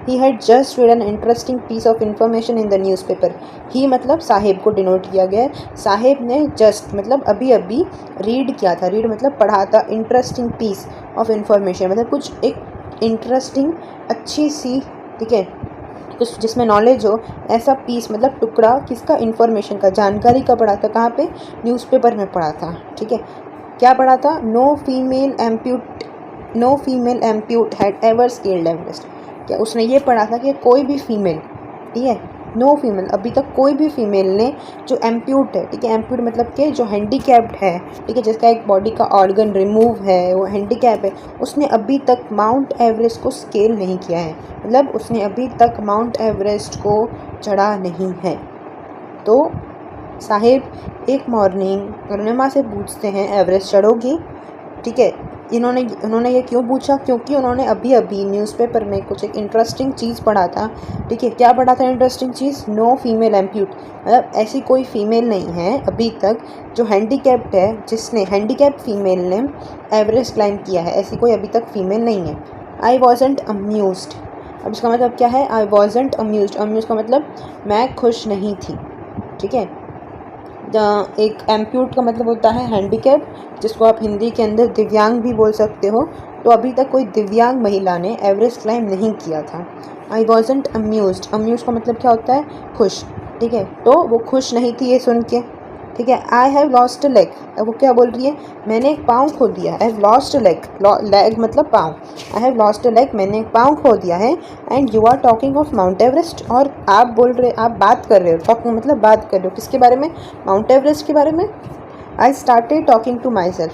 He had just read an interesting piece of information in the newspaper. He मतलब साहिब को डिनोट किया गया है। साहिब ने जस्ट मतलब अभी अभी रीड किया था। रीड मतलब पढ़ा था। इंटरेस्टिंग पीस ऑफ इंफॉर्मेशन मतलब कुछ एक इंटरेस्टिंग अच्छी सी, ठीक है, कुछ जिसमें नॉलेज हो, ऐसा पीस मतलब टुकड़ा किसका? इन्फॉर्मेशन का, जानकारी का पढ़ा था। कहाँ पे? न्यूज़पेपर में पढ़ा था। ठीक है, क्या पढ़ा था? No female amputee had ever scaled Everest. क्या उसने ये पढ़ा था कि कोई भी फीमेल, ठीक है, नो फीमेल, अभी तक कोई भी फीमेल ने जो एम्प्यूट है, ठीक है, एम्प्यूट मतलब कि जो हैंडीकैप्ड है, ठीक है, जिसका एक बॉडी का ऑर्गन रिमूव है, वो हैंडीकैप है, उसने अभी तक माउंट एवरेस्ट को स्केल नहीं किया है। मतलब उसने अभी तक माउंट एवरेस्ट को चढ़ा नहीं है। तो साहिब एक मॉर्निंग अरुणिमा से पूछते हैं, एवरेस्ट चढ़ोगी? ठीक है, उन्होंने ये क्यों पूछा? क्योंकि उन्होंने अभी अभी न्यूज़पेपर में कुछ एक इंटरेस्टिंग चीज़ पढ़ा था। ठीक है, क्या पढ़ा था इंटरेस्टिंग चीज़? नो फीमेल एम्प्यूट मतलब ऐसी कोई फीमेल नहीं है अभी तक जो हैंडीकैप्ड है, जिसने हैंडीकैप फीमेल ने एवरेस्ट क्लाइम किया है। ऐसी कोई अभी तक फीमेल नहीं है। आई वॉजेंट अम्यूज्ड, अब इसका मतलब क्या है? आई वॉजेंट अम्यूज्ड, अम्यूज का मतलब मैं खुश नहीं थी। ठीक है, एक एम्प्यूट का मतलब होता है हैंडीकैप, जिसको आप हिंदी के अंदर दिव्यांग भी बोल सकते हो। तो अभी तक कोई दिव्यांग महिला ने एवरेस्ट क्लाइम नहीं किया था। आई वॉजेंट अम्यूज्ड, अम्यूज का मतलब क्या होता है? खुश। ठीक है, तो वो खुश नहीं थी ये सुन के। ठीक है, आई हैव लॉस्ट अ लेग, अब वो क्या बोल रही है? मैंने एक पाँव खो दिया। I have lost a leg, leg मतलब पाँव। I have lost a leg, मैंने एक पाँव खो दिया है। And you are talking of Mount Everest, और आप बोल रहे, आप बात कर रहे हो, टॉकिंग मतलब बात कर रहे हो किसके बारे में? माउंट एवरेस्ट के बारे में। I started talking to myself,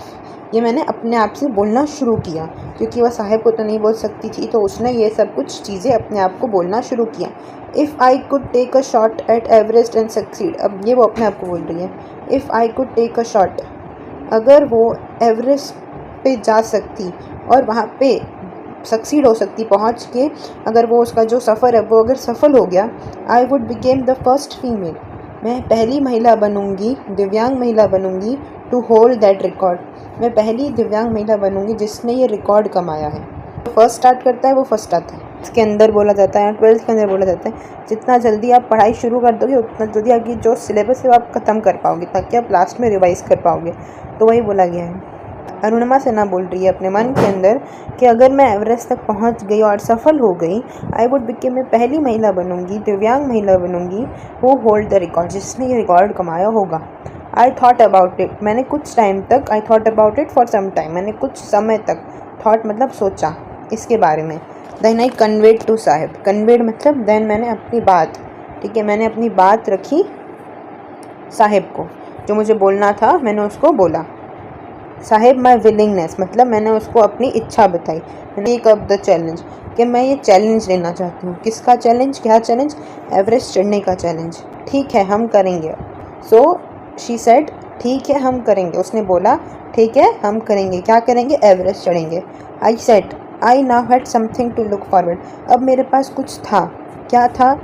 ये मैंने अपने आप से बोलना शुरू किया, क्योंकि वह साहिब को तो नहीं बोल सकती थी, तो उसने ये सब कुछ चीज़ें अपने आप को बोलना शुरू किया। If I could take a shot at Everest and succeed, अब ये वो अपने आप को बोल रही है। If I could take a shot, अगर वो एवरेस्ट पे जा सकती और वहाँ पे सक्सीड हो सकती, पहुँच के अगर वो उसका जो सफ़र है वो अगर सफल हो गया, I would became the first female, मैं पहली महिला बनूंगी, दिव्यांग महिला बनूंगी, टू होल्ड दैट रिकॉर्ड, मैं पहली दिव्यांग महिला बनूंगी जिसने ये रिकॉर्ड कमाया है। तो फर्स्ट स्टार्ट करता है वो फर्स्ट आता है, इसके अंदर बोला जाता है, 12th के अंदर बोला जाता है, जितना जल्दी आप पढ़ाई शुरू कर दोगे उतना जल्दी आपकी जो सिलेबस है वो आप ख़त्म कर पाओगे, ताकि आप लास्ट में रिवाइज़ कर पाओगे। तो वही बोला गया है। अरुणिमा सेना बोल रही है अपने मन के अंदर कि अगर मैं एवरेस्ट तक पहुंच गई और सफल हो गई, आई वुड बिकेम, मैं पहली महिला बनूंगी, दिव्यांग महिला बनूंगी, वो होल्ड द रिकॉर्ड, जिसने ये रिकॉर्ड कमाया होगा। आई थॉट अबाउट इट, मैंने कुछ टाइम तक, I thought about it for some time, मैंने कुछ समय तक, थॉट मतलब सोचा इसके बारे में। देन आई कन्वेड टू साहिब, कन्वेड मतलब देन मैंने अपनी बात, ठीक है, मैंने अपनी बात रखी साहिब को, जो मुझे बोलना था मैंने उसको बोला। साहिब माई विलिंगनेस मतलब मैंने उसको अपनी इच्छा बताई। मैंने टेक अप द चैलेंज, कि मैं ये चैलेंज लेना चाहती हूँ। किसका चैलेंज? क्या चैलेंज? एवरेस्ट चढ़ने का चैलेंज। ठीक है हम करेंगे। सो शी सेड, ठीक है हम करेंगे। उसने बोला ठीक है हम करेंगे। क्या करेंगे? एवरेस्ट चढ़ेंगे। I said, I now had something to look forward, अब मेरे पास कुछ था। क्या था?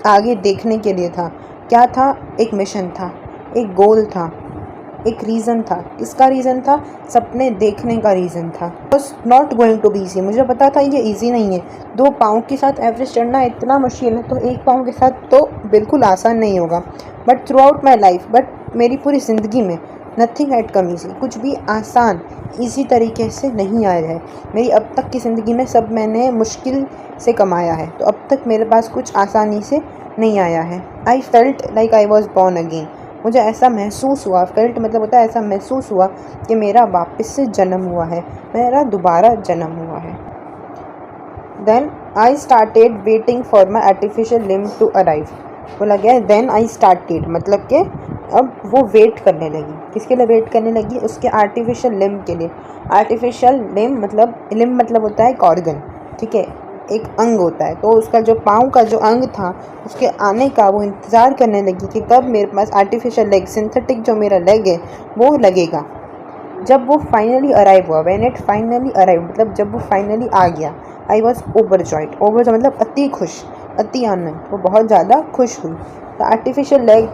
आगे देखने के लिए था। क्या था? एक मिशन था, एक गोल था, एक रीज़न था। किसका रीज़न था? सपने देखने का रीज़न था। बस not going to be easy, मुझे पता था ये ईजी नहीं है। 2 पाँव के साथ एवरेस्ट चढ़ना इतना मुश्किल है, तो 1 पाँव के साथ तो बिल्कुल आसान नहीं होगा। But through out my life, but मेरी पूरी ज़िंदगी में नथिंग हैड कम ईजी, कुछ भी आसान ईजी तरीके से नहीं आया है। मेरी अब तक की ज़िंदगी में सब मैंने मुश्किल से कमाया है, तो अब तक मेरे पास कुछ आसानी से नहीं आया है। I felt like I was born again, मुझे ऐसा महसूस हुआ, फेल्ट मतलब होता है ऐसा महसूस हुआ कि मेरा वापस से जन्म हुआ है, मेरा दोबारा जन्म हुआ है। Then I started waiting for my artificial limb to arrive, बोला गया है देन आई स्टार्टेड मतलब कि अब वो वेट करने लगी। किसके लिए वेट करने लगी? उसके आर्टिफिशियल लिम्ब के लिए। आर्टिफिशियल लिम्ब मतलब होता है एक ऑर्गन, ठीक है, एक अंग होता है। तो उसका जो पाँव का जो अंग था उसके आने का वो इंतज़ार करने लगी कि कब मेरे पास आर्टिफिशियल लेग, सिंथेटिक जो मेरा लेग है वो लगेगा। जब वो फाइनली अराइव हुआ, व्हेन इट फाइनली अराइव मतलब जब वो फाइनली आ गया, आई वॉज ओवरजॉयड, ओवरजॉय मतलब अति खुश, अति आनंद, वो बहुत ज़्यादा खुश हुई। The artificial leg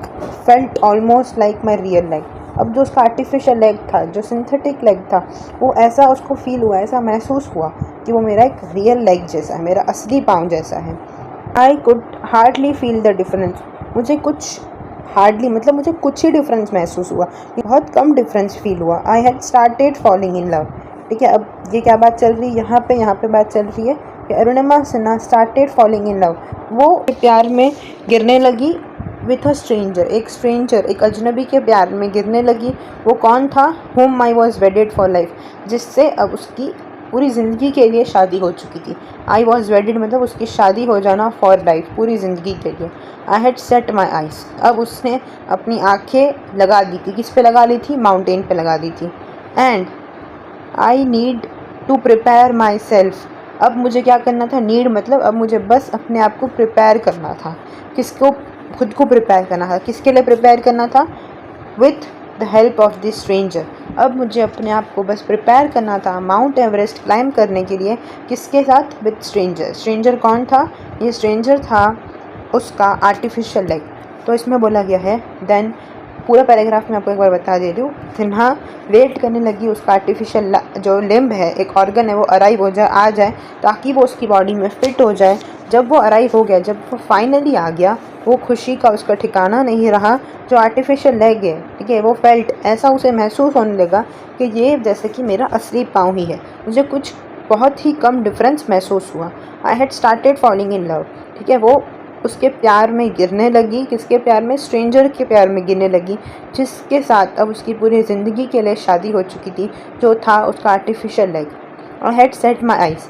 felt almost like my real leg. अब जो उसका आर्टिफिशियल लेग था, जो सिंथेटिक लेग था, वो ऐसा उसको फील हुआ, ऐसा महसूस हुआ कि वो मेरा एक रियल लेग जैसा है, मेरा असली पाँव जैसा है। I could hardly feel the difference. मुझे कुछ हार्डली मतलब मुझे कुछ ही डिफरेंस महसूस हुआ, बहुत कम डिफरेंस फील हुआ। आई had started falling in love. ठीक है, अब ये क्या बात चल रही है यहाँ पे बात चल रही है कि Arunima Sinha started falling in love. वो प्यार में गिरने लगी विथ अ स्ट्रेंजर, एक अजनबी के प्यार में गिरने लगी। वो कौन था? whom I was wedded for life, जिससे अब उसकी पूरी ज़िंदगी के लिए शादी हो चुकी थी। आई वॉज वेडिड मतलब उसकी शादी हो जाना फॉर लाइफ, पूरी ज़िंदगी के लिए। I had set my eyes, अब उसने अपनी आँखें लगा दी थी। किस पे लगा ली थी? माउंटेन पे लगा दी थी। And I need to prepare myself, अब मुझे क्या करना था? नीड मतलब अब मुझे बस अपने आप को प्रिपेयर करना था। किसको? खुद को प्रिपेयर करना था। किसके लिए प्रिपेयर करना था? With the help of this stranger. अब मुझे अपने आप को बस प्रिपेयर करना था माउंट एवरेस्ट क्लाइंब करने के लिए। किसके साथ? With stranger. स्ट्रेंजर कौन था? ये स्ट्रेंजर था उसका आर्टिफिशियल लेग। तो इसमें बोला गया है, देन पूरा पैराग्राफ में आपको एक बार बता दे रही हूँ। सिन्हा वेट करने लगी उसका आर्टिफिशियल जो लिम्ब है, एक ऑर्गन है, वो अराइव हो जाए, आ जाए, ताकि वो उसकी बॉडी में फिट हो जाए। जब वो अराइव हो गया, जब वो फाइनली आ गया, वो खुशी का उसका ठिकाना नहीं रहा। जो आर्टिफिशियल लेग है, ठीक है, वो फेल्ट, ऐसा उसे महसूस होने लगा कि ये जैसे कि मेरा असली पाँव ही है। मुझे कुछ बहुत ही कम डिफरेंस महसूस हुआ। आई had started falling in love. ठीक है, वो उसके प्यार में गिरने लगी। किसके प्यार में? स्ट्रेंजर के प्यार में गिरने लगी, जिसके साथ अब उसकी पूरी ज़िंदगी के लिए शादी हो चुकी थी, जो था उसका artificial leg. I had set my eyes,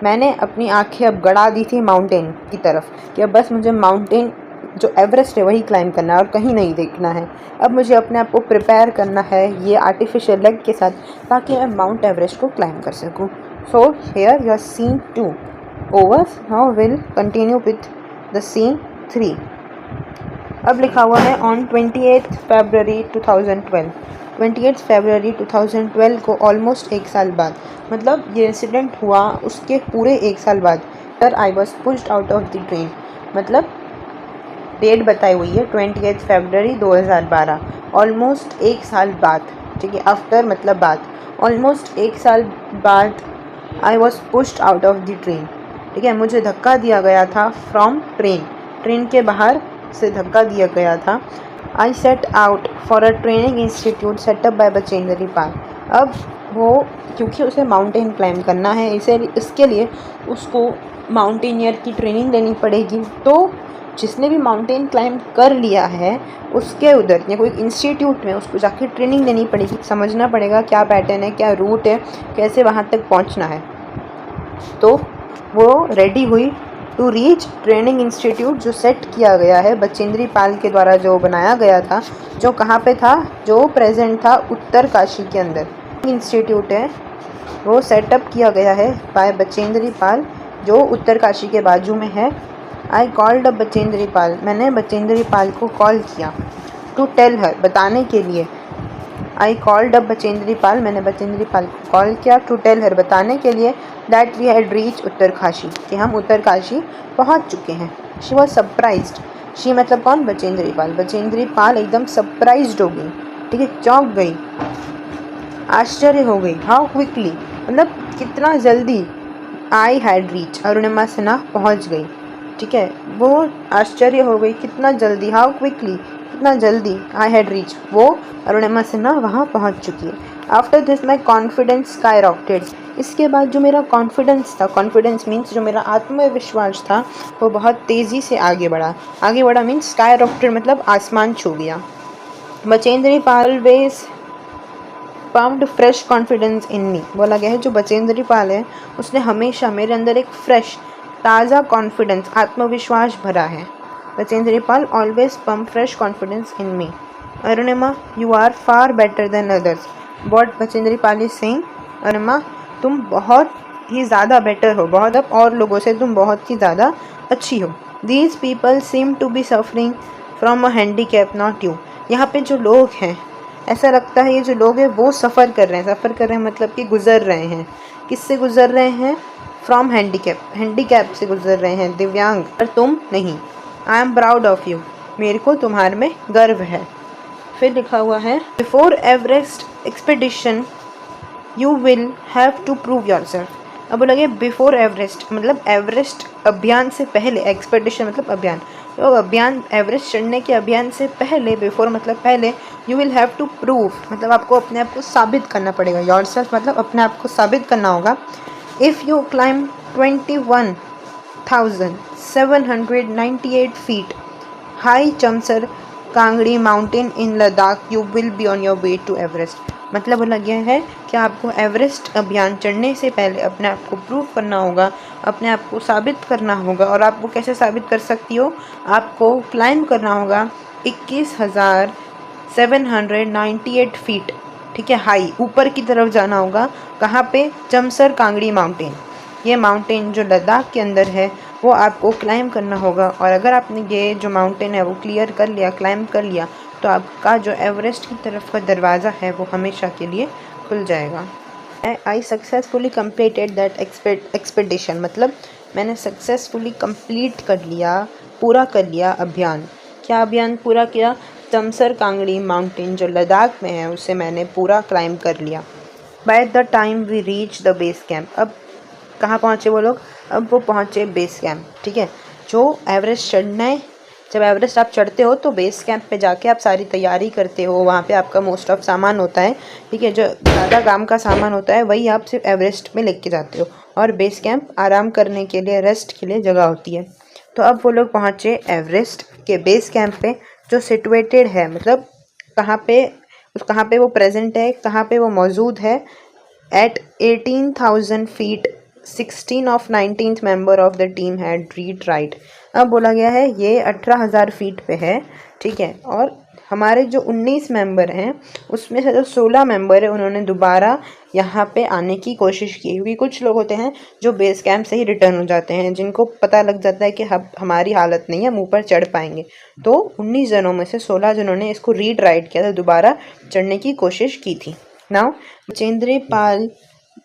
मैंने अपनी आंखें अब गड़ा दी थी माउंटेन की तरफ, कि अब बस मुझे माउंटेन जो एवरेस्ट है वही क्लाइंब करना है और कहीं नहीं देखना है। अब मुझे अपने आप को प्रिपेयर करना है ये आर्टिफिशियल लेग के साथ, ताकि मैं माउंट एवरेस्ट को क्लाइंब कर सकूँ। So here your scene 2 over. Now will continue with the scene 3। अब लिखा हुआ है ऑन 28 फरवरी 2012। 28 फरवरी 2012 को ऑलमोस्ट एक साल बाद, मतलब ये इंसिडेंट हुआ उसके पूरे एक साल बाद। तर I was pushed out of the train, मतलब डेट बताई हुई है 28 फरवरी 2012, ऑलमोस्ट एक साल बाद। ठीक है, आफ्टर मतलब बाद, ऑलमोस्ट एक साल बाद I was pushed out of the train. ठीक है, मुझे धक्का दिया गया था फ्रॉम ट्रेन के बाहर से धक्का दिया गया था। I set out for a training institute set up by Bachendri Pal. अब वो क्योंकि उसे माउंटेन क्लाइंब करना है, इसके लिए उसको माउंटेनियर की ट्रेनिंग लेनी पड़ेगी। तो जिसने भी माउंटेन क्लाइंब कर लिया है उसके उधर या कोई इंस्टीट्यूट में उसको जाके ट्रेनिंग लेनी पड़ेगी, समझना पड़ेगा क्या पैटर्न है, क्या रूट है, कैसे वहाँ तक पहुँचना है। तो वो रेडी हुई टू रीच ट्रेनिंग इंस्टीट्यूट जो सेट किया गया है बचेंद्री पाल के द्वारा, जो बनाया गया था, जो कहाँ पे था, जो प्रेजेंट था उत्तरकाशी के अंदर। इंस्टीट्यूट है वो सेटअप किया गया है बाय बचेंद्री पाल, जो उत्तरकाशी के बाजू में है। I called a Bachendri Pal, मैंने बचेंद्री पाल को कॉल किया। टू टेल हर, बताने के लिए। I called up Bachendri Pal, मैंने बचेंद्री पाल को कॉल किया। टू टेल हर, बताने के लिए, that we had reach Uttarkashi, कि हम उत्तरकाशी पहुंच चुके हैं। शी वॉज सरप्राइज्ड, शी मतलब कौन? बचेंद्री पाल। बचेंद्री पाल एकदम सरप्राइज्ड हो गई, ठीक है, चौंक गई, आश्चर्य हो गई। हाउ क्विकली, मतलब कितना जल्दी। I had reach, Arunima Sinha पहुंच गई। ठीक है, वो आश्चर्य हो गई, कितना जल्दी। हाउ क्विकली, कितना जल्दी। आई हैड रीच, वो अरुणिमा सिन्हा वहाँ पहुँच चुकी है। After this my confidence sky rocketed, इसके बाद जो मेरा कॉन्फिडेंस था, कॉन्फिडेंस मीन्स जो मेरा आत्मविश्वास था, वो बहुत तेज़ी से आगे बढ़ा मीन्स स्काई रॉकेटेड मतलब आसमान छू गया। Bachendri Pal was pumped fresh confidence in me, बोला गया है जो बचेंद्री पाल है उसने हमेशा मेरे अंदर एक फ्रेश ताज़ा कॉन्फिडेंस, आत्मविश्वास भरा है। Bachendri Pal always pump fresh confidence in me. Arunima, you are far better than others, what Bachendri Pal is saying, Arunima तुम बहुत ही ज़्यादा बेटर हो, बहुत अब और लोगों से तुम बहुत ही ज़्यादा अच्छी हो। These people seem to be suffering from a handicap, not you, यहाँ पे जो लोग हैं ऐसा लगता है ये जो लोग हैं वो सफ़र कर रहे हैं मतलब कि गुज़र रहे हैं। किससे गुज़र रहे हैं? फ्रॉम हैंडीकैप से गुजर रहे हैं, दिव्यांग, पर तुम नहीं। I am proud of you, मेरे को तुम्हारे में गर्व है। फिर लिखा हुआ है before Everest expedition you will have to prove yourself. अब बोला गया बिफोर एवरेस्ट मतलब एवरेस्ट अभियान से पहले, एक्सपेडिशन मतलब अभियान, तो अभियान एवरेस्ट चढ़ने के अभियान से पहले, बिफोर मतलब पहले, you will have to prove मतलब आपको अपने आप को साबित करना पड़ेगा, योरसेल्फ मतलब अपने आप को साबित करना होगा। If you climb 21,798 feet high Chamser Kangri mountain in Ladakh you will be on your way to Everest. मतलब बोला गया है कि आपको एवरेस्ट अभियान चढ़ने से पहले अपने आप को प्रूव करना होगा, अपने आप को साबित करना होगा। और आप वो कैसे साबित कर सकती हो? आपको क्लाइंब करना होगा 21,798 फीट, ठीक है, हाई, ऊपर की तरफ जाना होगा। कहाँ पे? चमसर कांगड़ी माउंटेन, ये माउंटेन जो लद्दाख के अंदर है वो आपको क्लाइंब करना होगा। और अगर आपने ये जो माउंटेन है वो क्लियर कर लिया, क्लाइंब कर लिया, तो आपका जो एवरेस्ट की तरफ का दरवाज़ा है वो हमेशा के लिए खुल जाएगा। आई सक्सेसफुली कम्प्लीटेड दैट एक्सपेडिशन मतलब मैंने सक्सेसफुली कंप्लीट कर लिया, पूरा कर लिया अभियान। क्या अभियान पूरा किया? चमसर कांगड़ी माउंटेन जो लद्दाख में है उसे मैंने पूरा क्लाइंब कर लिया। By the time we reach the base camp, अब कहाँ पहुँचे वो लोग? अब वो पहुँचे बेस कैंप, ठीक है। जो एवरेस्ट चढ़ना है, जब एवरेस्ट आप चढ़ते हो तो बेस कैंप पे जाके आप सारी तैयारी करते हो, वहाँ पे आपका मोस्ट ऑफ सामान होता है, ठीक है, जो ज़्यादा काम का सामान होता है वही आप सिर्फ एवरेस्ट में लेके जाते हो। और बेस कैंप आराम करने के लिए, रेस्ट के लिए जगह होती है। तो अब वो लोग पहुँचे एवरेस्ट के बेस कैंप पे जो सिचुएटेड है, मतलब कहाँ पे वो प्रेजेंट है, कहाँ पे वो मौजूद है, at 18,000 feet 16 of 19th member of the team had retired. अब बोला गया है ये 18,000 फीट पे है, ठीक है, और हमारे जो 19 मेंबर हैं उसमें से जो 16 मेंबर है उन्होंने दोबारा यहाँ पे आने की कोशिश की। क्योंकि कुछ लोग होते हैं जो बेस कैंप से ही रिटर्न हो जाते हैं, जिनको पता लग जाता है कि हमारी हालत नहीं है, हम ऊपर चढ़ पाएंगे। तो 19 जनों में से 16 जनों ने इसको रीट्राइड किया था, दोबारा चढ़ने की कोशिश की थी। Now Bachendri Pal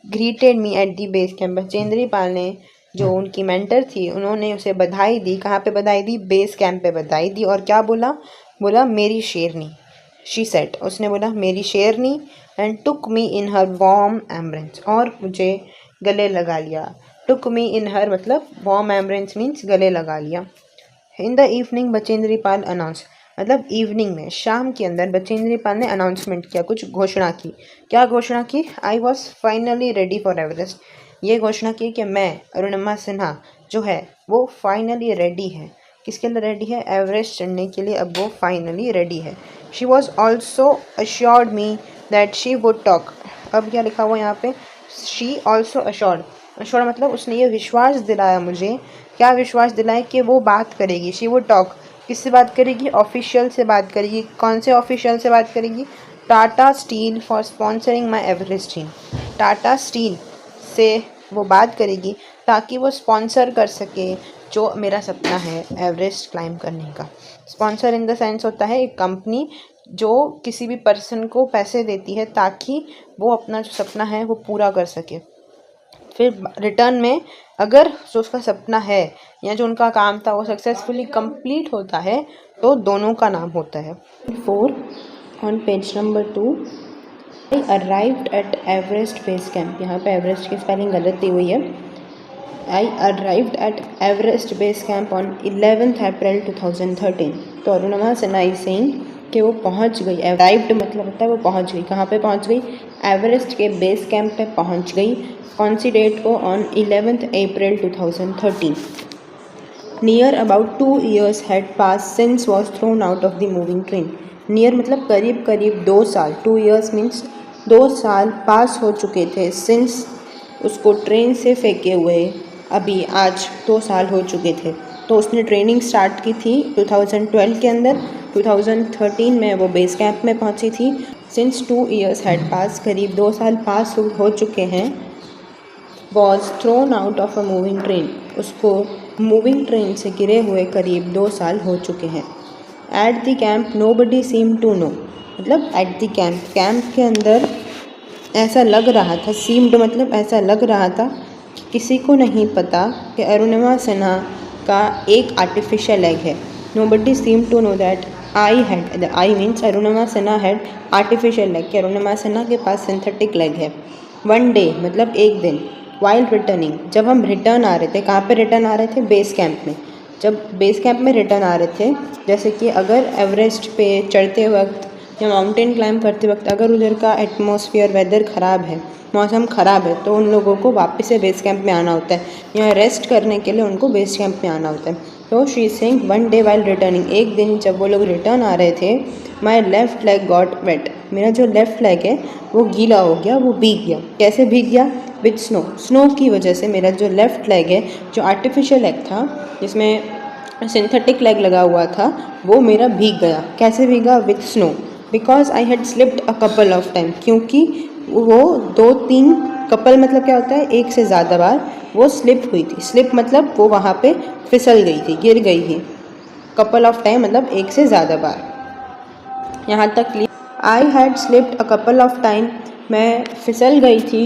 greeted me at the base camp. Bachendri Pal ने, जो उनकी मेंटर थी, उन्होंने उसे बधाई दी। कहाँ पे बधाई दी? बेस कैंप पे बधाई दी। और क्या बोला? बोला मेरी शेरनी, शी सेड, उसने बोला मेरी शेरनी, and took me in her warm embrace, और मुझे गले लगा लिया। टुक मी इन हर मतलब वार्म एम्ब्रेस मीन्स गले लगा लिया। In the evening Bachendri Pal announce, मतलब इवनिंग में, शाम के अंदर बचेंद्री पाल ने अनाउंसमेंट किया, कुछ घोषणा की। क्या घोषणा की? I was finally ready for Everest. ये घोषणा की कि मैं, अरुणिमा सिन्हा जो है वो फाइनली रेडी है। किसके लिए रेडी है? एवरेस्ट चढ़ने के लिए अब वो फाइनली रेडी है। She was also assured me that she would talk. अब क्या लिखा हुआ यहाँ पे? शी ऑल्सो अश्योर्ड मतलब उसने ये विश्वास दिलाया मुझे। क्या विश्वास दिलाया? कि वो बात करेगी। शी वुड टॉक, किससे बात करेगी? ऑफिशियल से बात करेगी। कौन से ऑफिशियल से बात करेगी? Tata steel for sponsoring my Everest team. Tata steel से वो बात करेगी ताकि वो स्पॉन्सर कर सके जो मेरा सपना है एवरेस्ट क्लाइंब करने का। स्पॉन्सर इन द सेंस होता है एक कंपनी जो किसी भी पर्सन को पैसे देती है ताकि वो अपना जो सपना है वो पूरा कर सके। फिर रिटर्न में अगर जो उसका सपना है या जो उनका काम था वो सक्सेसफुली कंप्लीट होता है तो दोनों का नाम होता है। 4 on page number 2, I arrived at Everest base camp. यहाँ पे एवरेस्ट की स्पेलिंग गलत दी हुई है। आई arrived at Everest base camp on 11th अप्रैल 2013। तो अरुणिमा सिन्हा इज सेइंग कि वो पहुँच गई। अराइव्ड मतलब होता है वो पहुँच गई। कहाँ पे पहुँच गई? एवरेस्ट के बेस कैंप पे पहुँच गई। कौन सी डेट को? On 11th April 2013। Near about 2 years had pass since was thrown out of the moving train. Near मतलब करीब करीब 2 साल, 2 years मीन्स 2 साल पास हो चुके थे। सिंस उसको ट्रेन से फेंके हुए अभी आज 2 साल हो चुके थे। तो उसने ट्रेनिंग स्टार्ट की थी 2012 के अंदर। 2013 में वो बेस कैंप में पहुंची थी। सिंस 2 years हैड पास, करीब 2 साल पास हो चुके हैं। Was thrown out of a moving train, उसको मूविंग ट्रेन से गिरे हुए करीब 2 साल हो चुके हैं। At the camp nobody seem to know, मतलब एट द कैंप के अंदर ऐसा लग रहा था, सीम्ड मतलब ऐसा लग रहा था किसी को नहीं पता कि अरुणिमा सिन्हा का एक आर्टिफिशियल लेग है। Nobody seemed to know that I means Arunima Sinha had artificial leg, कि अरुणिमा सिन्हा के पास सिंथेटिक लेग है। वन डे मतलब एक दिन, वाइल रिटर्निंग, जब हम रिटर्न आ रहे थे, कहाँ पे रिटर्न आ रहे थे? बेस कैंप में। जब बेस कैंप में रिटर्न आ रहे थे, जैसे कि अगर एवरेस्ट पे चढ़ते वक्त या माउंटेन क्लाइंब करते वक्त अगर उधर का एटमॉस्फेयर वेदर ख़राब है, मौसम ख़राब है, तो उन लोगों को वापस से बेस कैंप में आना होता है, या रेस्ट करने के लिए उनको बेस कैंप में आना होता है। तो she is saying one day while returning, एक दिन जब वो लोग रिटर्न आ रहे थे, my left leg got wet, मेरा जो लेफ्ट लेग है वो गीला हो गया, वो भीग गया। कैसे भीग गया? विथ स्नो, स्नो की वजह से मेरा जो लेफ्ट लेग है, जो आर्टिफिशियल लेग था जिसमें सिंथेटिक लेग लगा हुआ था, वो मेरा भीग गया। कैसे भीगा? With snow, because I had slipped a couple of time, क्योंकि वो 2-3 कपल मतलब क्या होता है? एक से ज़्यादा बार वो स्लिप हुई थी। स्लिप मतलब वो वहाँ पे फिसल गई थी, गिर गई थी। कपल ऑफ टाइम मतलब एक से ज़्यादा बार। यहाँ तक I had slipped a couple of time, मैं फिसल गई थी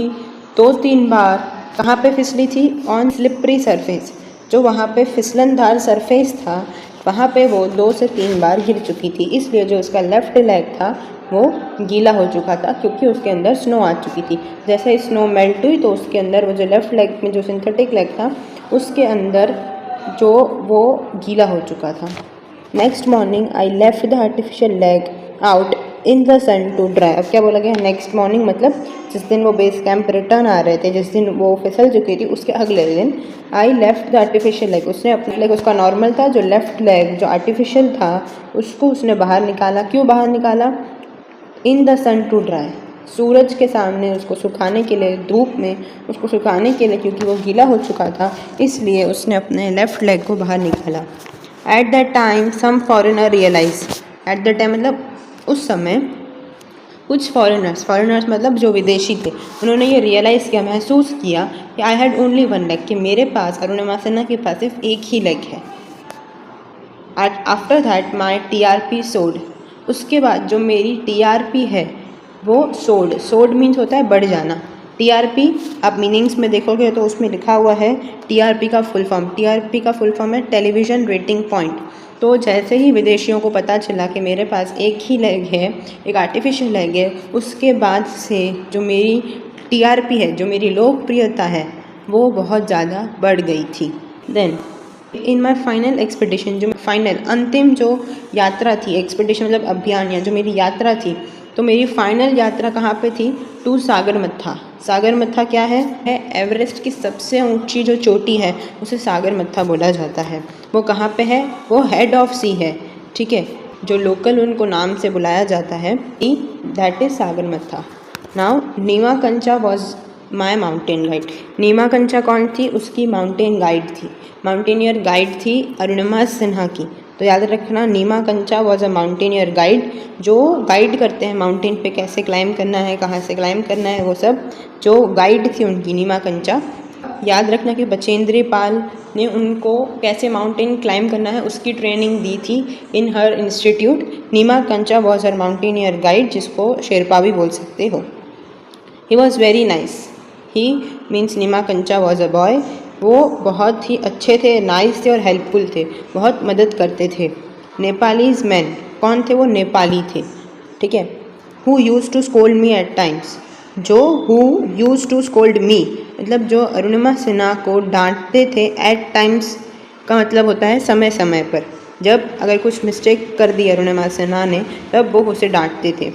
2-3 बार। कहाँ पे फिसली थी? ऑन स्लिपरी सरफेस, जो वहाँ पे फिसलनदार सरफेस था वहाँ पे वो 2 से 3 बार गिर चुकी थी। इसलिए जो उसका लेफ़्ट लेग था वो गीला हो चुका था, क्योंकि उसके अंदर स्नो आ चुकी थी। जैसे स्नो मेल्ट हुई तो उसके अंदर वो जो लेफ़्ट लेग में जो सिंथेटिक लेग था उसके अंदर जो वो गीला हो चुका था। Next morning I left the artificial leg out in the sun to dry. अब क्या बोला गया? नेक्स्ट मॉर्निंग मतलब जिस दिन वो बेस कैंप रिटर्न आ रहे थे, जिस दिन वो फिसल चुकी थी, उसके अगले दिन आई लेफ्ट द आर्टिफिशियल लेग, उसने अपने लेग, उसका नॉर्मल था, जो लेफ्ट लेग जो आर्टिफिशियल था उसको उसने बाहर निकाला। क्यों बाहर निकाला? In the sun to dry, सूरज के सामने उसको सुखाने के लिए, धूप में उसको सुखाने के लिए, क्योंकि वो गीला हो चुका था, इसलिए उसने अपने लेफ़्ट लेग को बाहर निकाला। At that time some foreigner realise, at that time मतलब उस समय कुछ फॉरेनर्स मतलब जो विदेशी थे, उन्होंने ये रियलाइज़ किया, महसूस किया कि I had only one leg, कि मेरे पास, अरुणिमा सिन्हा के पास सिर्फ एक ही लेग है। आफ्टर दैट माई TRP सोड, उसके बाद जो मेरी TRP है वो सोड मीन्स होता है बढ़ जाना। TRP आप मीनिंग्स में देखोगे तो उसमें लिखा हुआ है TRP का फुल फॉर्म है टेलीविज़न रेटिंग पॉइंट। तो जैसे ही विदेशियों को पता चला कि मेरे पास एक ही लेग है, एक आर्टिफिशियल लेग है, उसके बाद से जो मेरी TRP है, जो मेरी लोकप्रियता है, वो बहुत ज़्यादा बढ़ गई थी। Then in my final expedition, जो फाइनल अंतिम जो यात्रा थी, एक्सपेडिशन मतलब अभियान या जो मेरी यात्रा थी, तो मेरी फाइनल यात्रा कहाँ पे थी? टू सागरमत्था। सागरमत्था क्या है? एवरेस्ट की सबसे ऊंची जो चोटी है उसे सागरमत्था बोला जाता है। वो कहाँ पे है? वो हेड ऑफ सी है, ठीक है, जो लोकल उनको नाम से बुलाया जाता है, that is Sagarmatha. Now Nimakancha was my mountain guide. Nimakancha कौन थी? उसकी माउंटेन गाइड थी, माउंटेनियर गाइड थी अरुणिमा सिन्हा की। तो याद रखना, Nimakancha was a mountaineer guide, जो गाइड करते हैं माउंटेन पे, कैसे क्लाइंब करना है, कहाँ से क्लाइंब करना है, वो सब जो गाइड थी उनकी, नीमाकंचा। याद रखना कि बचेंद्री पाल ने उनको कैसे माउंटेन क्लाइंब करना है उसकी ट्रेनिंग दी थी in her institute. Nimakancha was her mountaineer guide, जिसको शेरपा भी बोल सकते हो। He was very nice, he means Nimakancha was a boy, वो बहुत ही अच्छे थे, नाइस थे और हेल्पफुल थे, बहुत मदद करते थे। नेपालीज मैन, कौन थे वो? नेपाली थे, ठीक है। Who used to scold me at times, जो who used to scold me मतलब जो अरुणिमा सिन्हा को डांटते थे। एट टाइम्स का मतलब होता है समय समय पर, जब अगर कुछ मिस्टेक कर दी अरुणिमा सिन्हा ने तब वो उसे डांटते थे।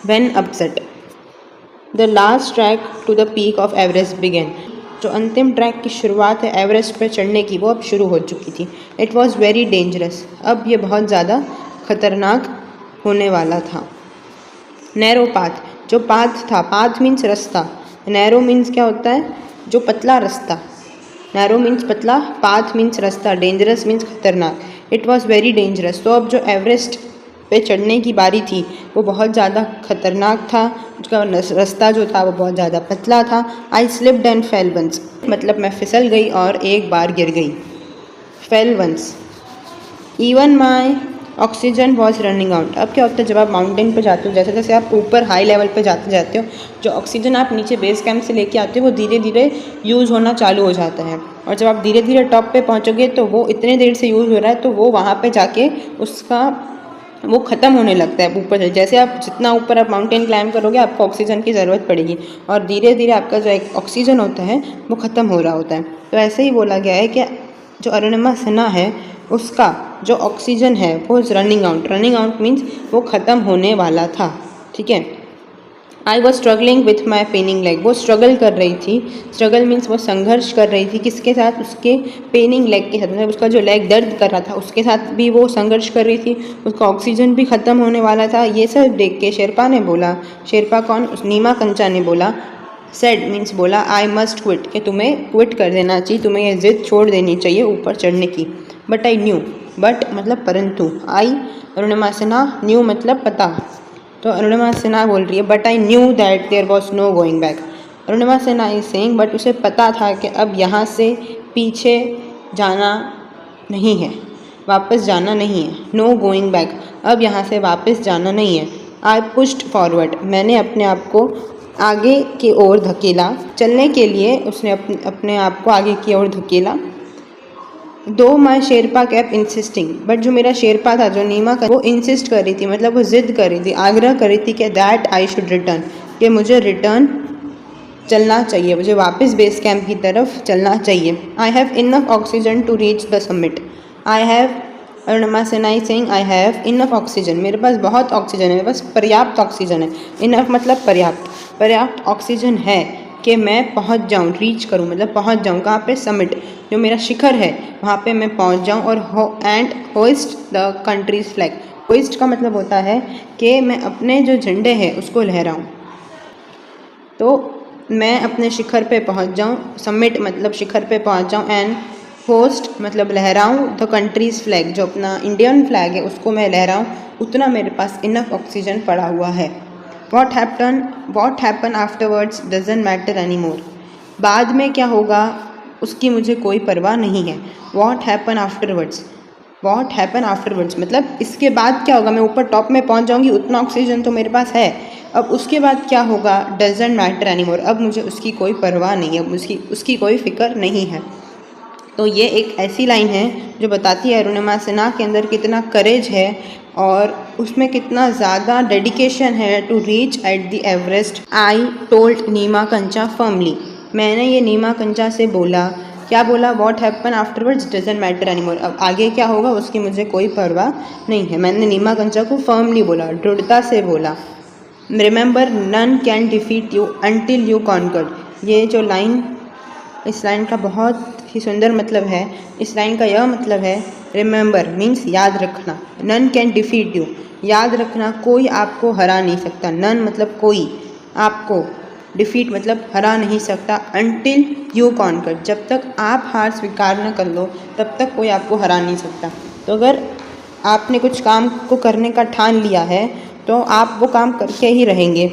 When upset, the last track to the peak of Everest began, जो अंतिम ट्रैक की शुरुआत है एवरेस्ट पर चढ़ने की, वो अब शुरू हो चुकी थी। इट वॉज़ वेरी डेंजरस, अब ये बहुत ज़्यादा खतरनाक होने वाला था। नैरो पाथ, जो पाथ था, पाथ मीन्स रास्ता, नैरो मीन्स क्या होता है? जो पतला रास्ता, नैरो मीन्स पतला, पाथ मीन्स रास्ता, डेंजरस मीन्स खतरनाक। इट वॉज़ वेरी डेंजरस, तो अब जो एवरेस्ट पे चढ़ने की बारी थी वो बहुत ज़्यादा खतरनाक था, उसका रास्ता जो था वो बहुत ज़्यादा पतला था। I slipped and fell once, मतलब मैं फिसल गई और एक बार गिर गई। Fell once, even my oxygen was running out. अब क्या होता है, जब आप माउंटेन पे जाते हो, जैसे जैसे आप ऊपर हाई लेवल पे जाते जाते हो, जो ऑक्सीजन आप नीचे बेस कैंप से लेके आते हो वो धीरे धीरे यूज़ होना चालू हो जाता है। और जब आप धीरे धीरे टॉप पे पहुँचोगे तो वो इतने देर से यूज़ हो रहा है, तो वो वहाँ पे जाके उसका वो ख़त्म होने लगता है ऊपर से। जैसे आप जितना ऊपर आप माउंटेन क्लाइंब करोगे आपको ऑक्सीजन की ज़रूरत पड़ेगी, और धीरे धीरे आपका जो एक ऑक्सीजन होता है वो ख़त्म हो रहा होता है। तो ऐसे ही बोला गया है कि जो अरुणिमा सिन्हा है उसका जो ऑक्सीजन है वो is running out. Running out means वो ख़त्म होने वाला था। ठीक है। I was struggling with my paining leg. वो स्ट्रगल कर रही थी। स्ट्रगल मीन्स वो संघर्ष कर रही थी किसके साथ, उसके पेनिंग लेग के साथ, मतलब उसका जो लेग दर्द कर रहा था उसके साथ भी वो संघर्ष कर रही थी। उसका ऑक्सीजन भी ख़त्म होने वाला था। ये सब देख के शेरपा ने बोला, शेरपा कौन, उस नीमा कंचा ने बोला, सेड मीन्स बोला, आई मस्ट क्विट, कि तुम्हें क्विट कर देना चाहिए, तुम्हें ये जिद छोड़ देनी चाहिए ऊपर चढ़ने की। बट आई न्यू, बट मतलब परंतु, आई अरुणिमा सिन्हा, न्यू मतलब पता, तो अरुणिमा सिन्हा बोल रही है but I knew that there was no going back. Arunima Sinha is saying but उसे पता था कि अब यहाँ से पीछे जाना नहीं है, वापस जाना नहीं है। नो गोइंग बैक, अब यहाँ से वापस जाना नहीं है। आई पुश्ड फॉरवर्ड, मैंने अपने आप को आगे की ओर धकेला। चलने के लिए उसने अपने आप को आगे की ओर धकेला। दो माई शेरपा कैप इंसिस्टिंग, बट जो मेरा शेरपा था, जो नीमा का, वो इंसिस्ट कर रही थी, मतलब वो जिद कर रही थी, आग्रह कर रही थी कि दैट आई शुड रिटर्न, कि मुझे रिटर्न चलना चाहिए, मुझे वापस बेस कैंप की तरफ चलना चाहिए। I have enough oxygen to reach the summit. I have, Arunima Sinha is saying I have enough oxygen, मेरे पास बहुत ऑक्सीजन है, मेरे पास पर्याप्त ऑक्सीजन है। इनफ मतलब पर्याप्त, पर्याप्त ऑक्सीजन है कि मैं पहुंच जाऊं, रीच करूं, मतलब पहुंच जाऊं कहाँ पे, समिट, जो मेरा शिखर है वहाँ पे मैं पहुंच जाऊं। और and hoist the countries flag, hoist का मतलब होता है कि मैं अपने जो झंडे हैं उसको लहराऊं। तो मैं अपने शिखर पे पहुंच जाऊं, समिट मतलब शिखर पे पहुंच जाऊं, एंड होस्ट मतलब लहराऊं द कंट्रीज फ्लैग, जो अपना इंडियन फ्लैग है उसको मैं लहराऊं, उतना मेरे पास इनफ ऑक्सीजन पड़ा हुआ है। What happen afterwards doesn't matter any more, बाद में क्या होगा उसकी मुझे कोई परवाह नहीं है। What happen afterwards, what happen afterwards मतलब इसके बाद क्या होगा, मैं ऊपर टॉप में पहुंच जाऊंगी, उतना ऑक्सीजन तो मेरे पास है, अब उसके बाद क्या होगा, डजंट मैटर एनी मोर, अब मुझे उसकी कोई परवाह नहीं है, अब उसकी कोई फिक्र नहीं है। तो ये एक ऐसी लाइन है जो बताती है अरुणिमा सिन्हा के अंदर कितना करेज है और उसमें कितना ज़्यादा डेडिकेशन है to reach at the Everest. I told Nima Kancha firmly, मैंने ये नीमा कंचा से बोला, क्या बोला, what happen afterwards doesn't matter anymore, अब आगे क्या होगा उसकी मुझे कोई परवाह नहीं है। मैंने नीमा कंचा को फर्मली बोला, दृढ़ता से बोला। Remember none can defeat you until you conquered, ये जो लाइन, इस लाइन का बहुत ही सुंदर मतलब है। इस लाइन का यह मतलब है, रिमेंबर मीन्स याद रखना, नन कैन डिफीट यू याद रखना, कोई आपको हरा नहीं सकता, नन मतलब कोई, आपको, डिफीट मतलब हरा नहीं सकता, अनटिल यू कॉन्कर, जब तक आप हार स्वीकार न कर लो तब तक कोई आपको हरा नहीं सकता। तो अगर आपने कुछ काम को करने का ठान लिया है तो आप वो काम करके ही रहेंगे,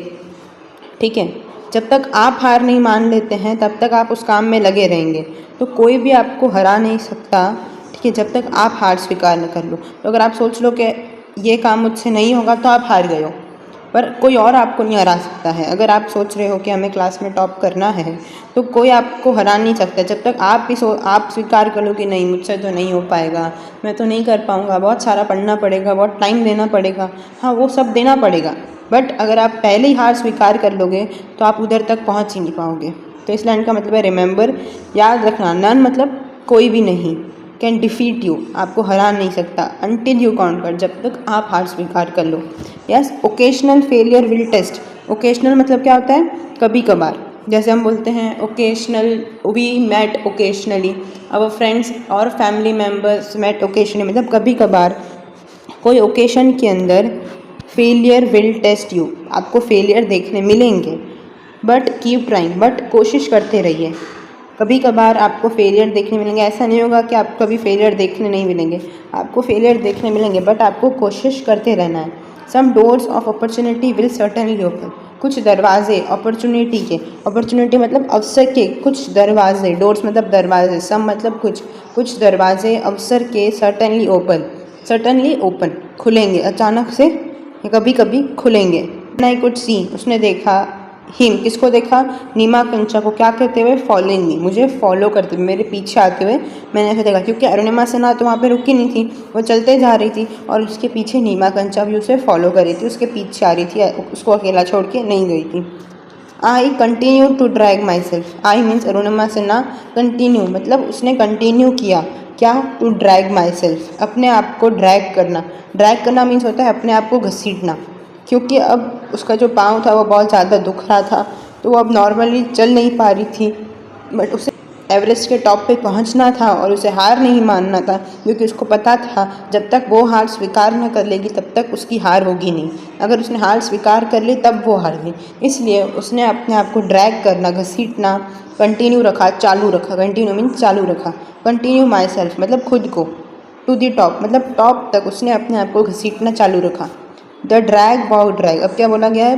ठीक है। जब तक आप हार नहीं मान लेते हैं तब तक आप उस काम में लगे रहेंगे, तो कोई भी आपको हरा नहीं सकता, ठीक है, जब तक आप हार स्वीकार न कर लो। तो अगर आप सोच लो कि ये काम मुझसे नहीं होगा तो आप हार गए हो, पर कोई और आपको नहीं हरा सकता है। अगर आप सोच रहे हो कि हमें क्लास में टॉप करना है तो कोई आपको हरा नहीं सकता, जब तक आप स्वीकार कर लो कि नहीं मुझसे तो नहीं हो पाएगा, मैं तो नहीं कर पाऊँगा, बहुत सारा पढ़ना पड़ेगा, बहुत टाइम देना पड़ेगा, हाँ वो सब देना पड़ेगा, बट अगर आप पहले ही हार स्वीकार कर लोगे तो आप उधर तक पहुँच ही नहीं पाओगे। तो इस लाइन का मतलब है रिमेंबर, याद रखना, नन मतलब कोई भी नहीं, कैन डिफीट यू आपको हरा नहीं सकता, अनटिल यू कॉन्कर जब तक आप हार स्वीकार कर लो। Yes, occasional failure will test, occasional मतलब क्या होता है, कभी कभार, जैसे हम बोलते हैं occasional, we met occasionally, our friends और फैमिली मेम्बर्स मेट ओकेशनली, मतलब कभी कभार, कोई ओकेशन के अंदर फेलियर विल टेस्ट यू, आपको फेलियर देखने मिलेंगे, बट कीप ट्राइंग, बट कोशिश करते रहिए। कभी कभार आपको फेलियर देखने मिलेंगे, ऐसा नहीं होगा कि आपको कभी फेलियर देखने नहीं मिलेंगे, आपको फेलियर देखने मिलेंगे, बट आपको कोशिश करते रहना है। Some doors of opportunity will certainly open, कुछ दरवाजे अपॉर्चुनिटी के, अपॉर्चुनिटी मतलब अवसर के, कुछ दरवाजे, डोर्स मतलब दरवाजे, सम मतलब कुछ, कुछ दरवाजे अवसर के सर्टनली ओपन सडनली ओपन, खुलेंगे अचानक से, कभी कभी खुलेंगे। आई कुड सी, उसने देखा, हिम, किसको देखा, नीमाकंचा को, क्या कहते हुए, फॉलोइंग मी, मुझे फॉलो करते हुए, मेरे पीछे आते हुए मैंने ऐसे देखा। क्योंकि अरुणिमा सिन्हा तो वहाँ पे रुकी नहीं थी, वो चलते जा रही थी और उसके पीछे नीमाकंचा भी उसे फॉलो कर रही थी, उसके पीछे आ रही थी, उसको अकेला छोड़ के नहीं गई थी। I continue to drag myself, I means Arunima Sinha, continue मतलब उसने कंटिन्यू किया, क्या, टू ड्रैग माई सेल्फ, अपने आप को ड्रैग करना। ड्रैग करना मीन्स होता है अपने आप को घसीटना। क्योंकि अब उसका जो पाँव था वो बहुत ज़्यादा दुख रहा था, तो वो अब नॉर्मली चल नहीं पा रही थी, बट उसे एवरेस्ट के टॉप पे पहुंचना था और उसे हार नहीं मानना था। क्योंकि उसको पता था जब तक वो हार स्वीकार न कर लेगी तब तक उसकी हार होगी नहीं, अगर उसने हार स्वीकार कर ली तब वो हार गई। इसलिए उसने अपने आप को ड्रैग करना, घसीटना, कंटिन्यू रखा, चालू रखा, कंटिन्यू मीन्स चालू रखा, कंटिन्यू माई सेल्फ मतलब खुद को, टू दी टॉप मतलब टॉप तक उसने अपने आप को घसीटना चालू रखा। द ड्रैग वॉक ड्रैग, अब क्या बोला गया है,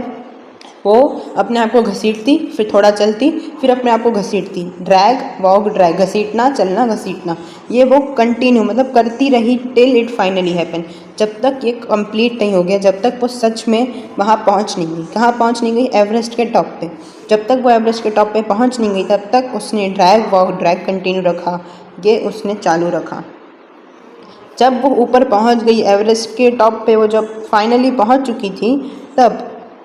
वो अपने आप को घसीटती, फिर थोड़ा चलती, फिर अपने आप को घसीटती, ड्रैग वॉक ड्रैग, घसीटना, चलना, घसीटना, ये वो कंटिन्यू मतलब करती रही टिल इट फाइनली हैपन, जब तक ये कंप्लीट नहीं हो गया, जब तक वो सच में वहाँ पहुँच नहीं गई। कहाँ पहुँच नहीं गई, एवरेस्ट के टॉप पे। जब तक वो एवरेस्ट के टॉप पे पहुँच नहीं गई तब तक उसने ड्रैग वॉक ड्रैग कंटिन्यू रखा, ये उसने चालू रखा। जब वो ऊपर पहुंच गई एवरेस्ट के टॉप पे, वो जब फाइनली पहुंच चुकी थी, तब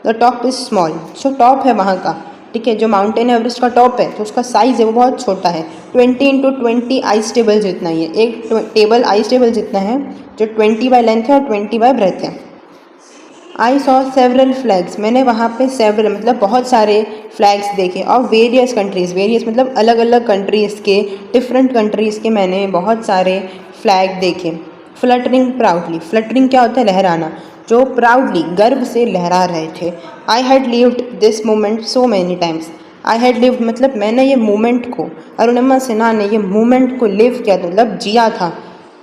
द टॉप इज़ स्मॉल, जो टॉप है वहाँ का, ठीक है, जो माउंटेन एवरेस्ट का टॉप है तो उसका साइज़ है वो बहुत छोटा है, 20x20 आइस टेबल जितना ही है, एक टेबल आइस टेबल जितना है, जो 20 बाय लेंथ है और 20 बाय ब्रेथ है। आई सॉ सेवरल फ्लैग्स, मैंने वहाँ पे सेवरल मतलब बहुत सारे फ्लैग्स देखे, और वेरियस कंट्रीज़, वेरियस मतलब अलग अलग कंट्रीज़ के, डिफरेंट कंट्रीज़ के मैंने बहुत सारे फ्लैग देखे। फ्लटरिंग प्राउडली, फ्लटरिंग क्या होता है, लहराना, जो प्राउडली गर्व से लहरा रहे थे। I had lived this moment so many times, I had lived मतलब मैंने ये मोमेंट को, अरुणिमा सिन्हा ने ये मोमेंट को लिव किया था मतलब जिया था।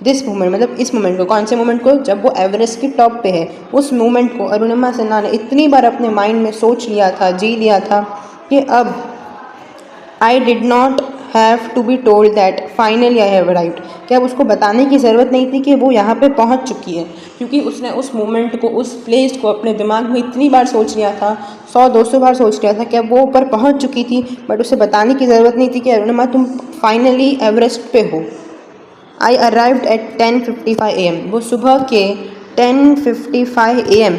दिस मोमेंट मतलब इस मोमेंट को, कौन से मोमेंट को, जब वो एवरेस्ट के टॉप पे है, उस मोमेंट को अरुणिमा सिन्हा ने इतनी बार अपने माइंड में सोच लिया था, जी लिया था कि अब I did not have to be told that finally I have arrived, कि अब उसको बताने की ज़रूरत नहीं थी कि वो यहाँ पे पहुँच चुकी है। क्योंकि उसने उस मोमेंट को, उस प्लेस को अपने दिमाग में इतनी बार सोच लिया था, 100-200 बार सोच लिया था कि अब वो ऊपर पहुँच चुकी थी, बट उसे बताने की ज़रूरत नहीं थी कि अरुणिमा तुम फाइनली एवरेस्ट पे हो। आई अराइव्ड एट 10:55 AM, वो सुबह के 10:55 AM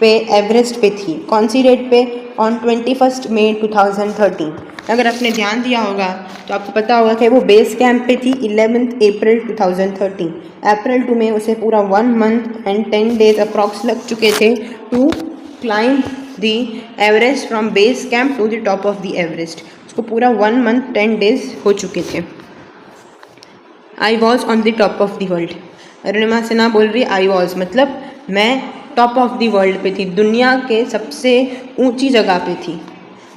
पे एवरेस्ट पे थी। कौन सी डेट पे, ऑन 21 मई 2013। अगर आपने ध्यान दिया होगा तो आपको पता होगा कि वो बेस कैंप पे थी 11 अप्रैल 2013। अप्रैल 2 में उसे पूरा 1 मंथ एंड 10 days अप्रॉक्स लग चुके थे to climb the Everest from base camp to the top of the Everest. उसको पूरा 1 मंथ 10 days हो चुके थे। I was on the top of the world, Arunima Sinha बोल रही आई वॉज मतलब मैं टॉप ऑफ द वर्ल्ड पे थी, दुनिया के सबसे ऊंची जगह पे थी।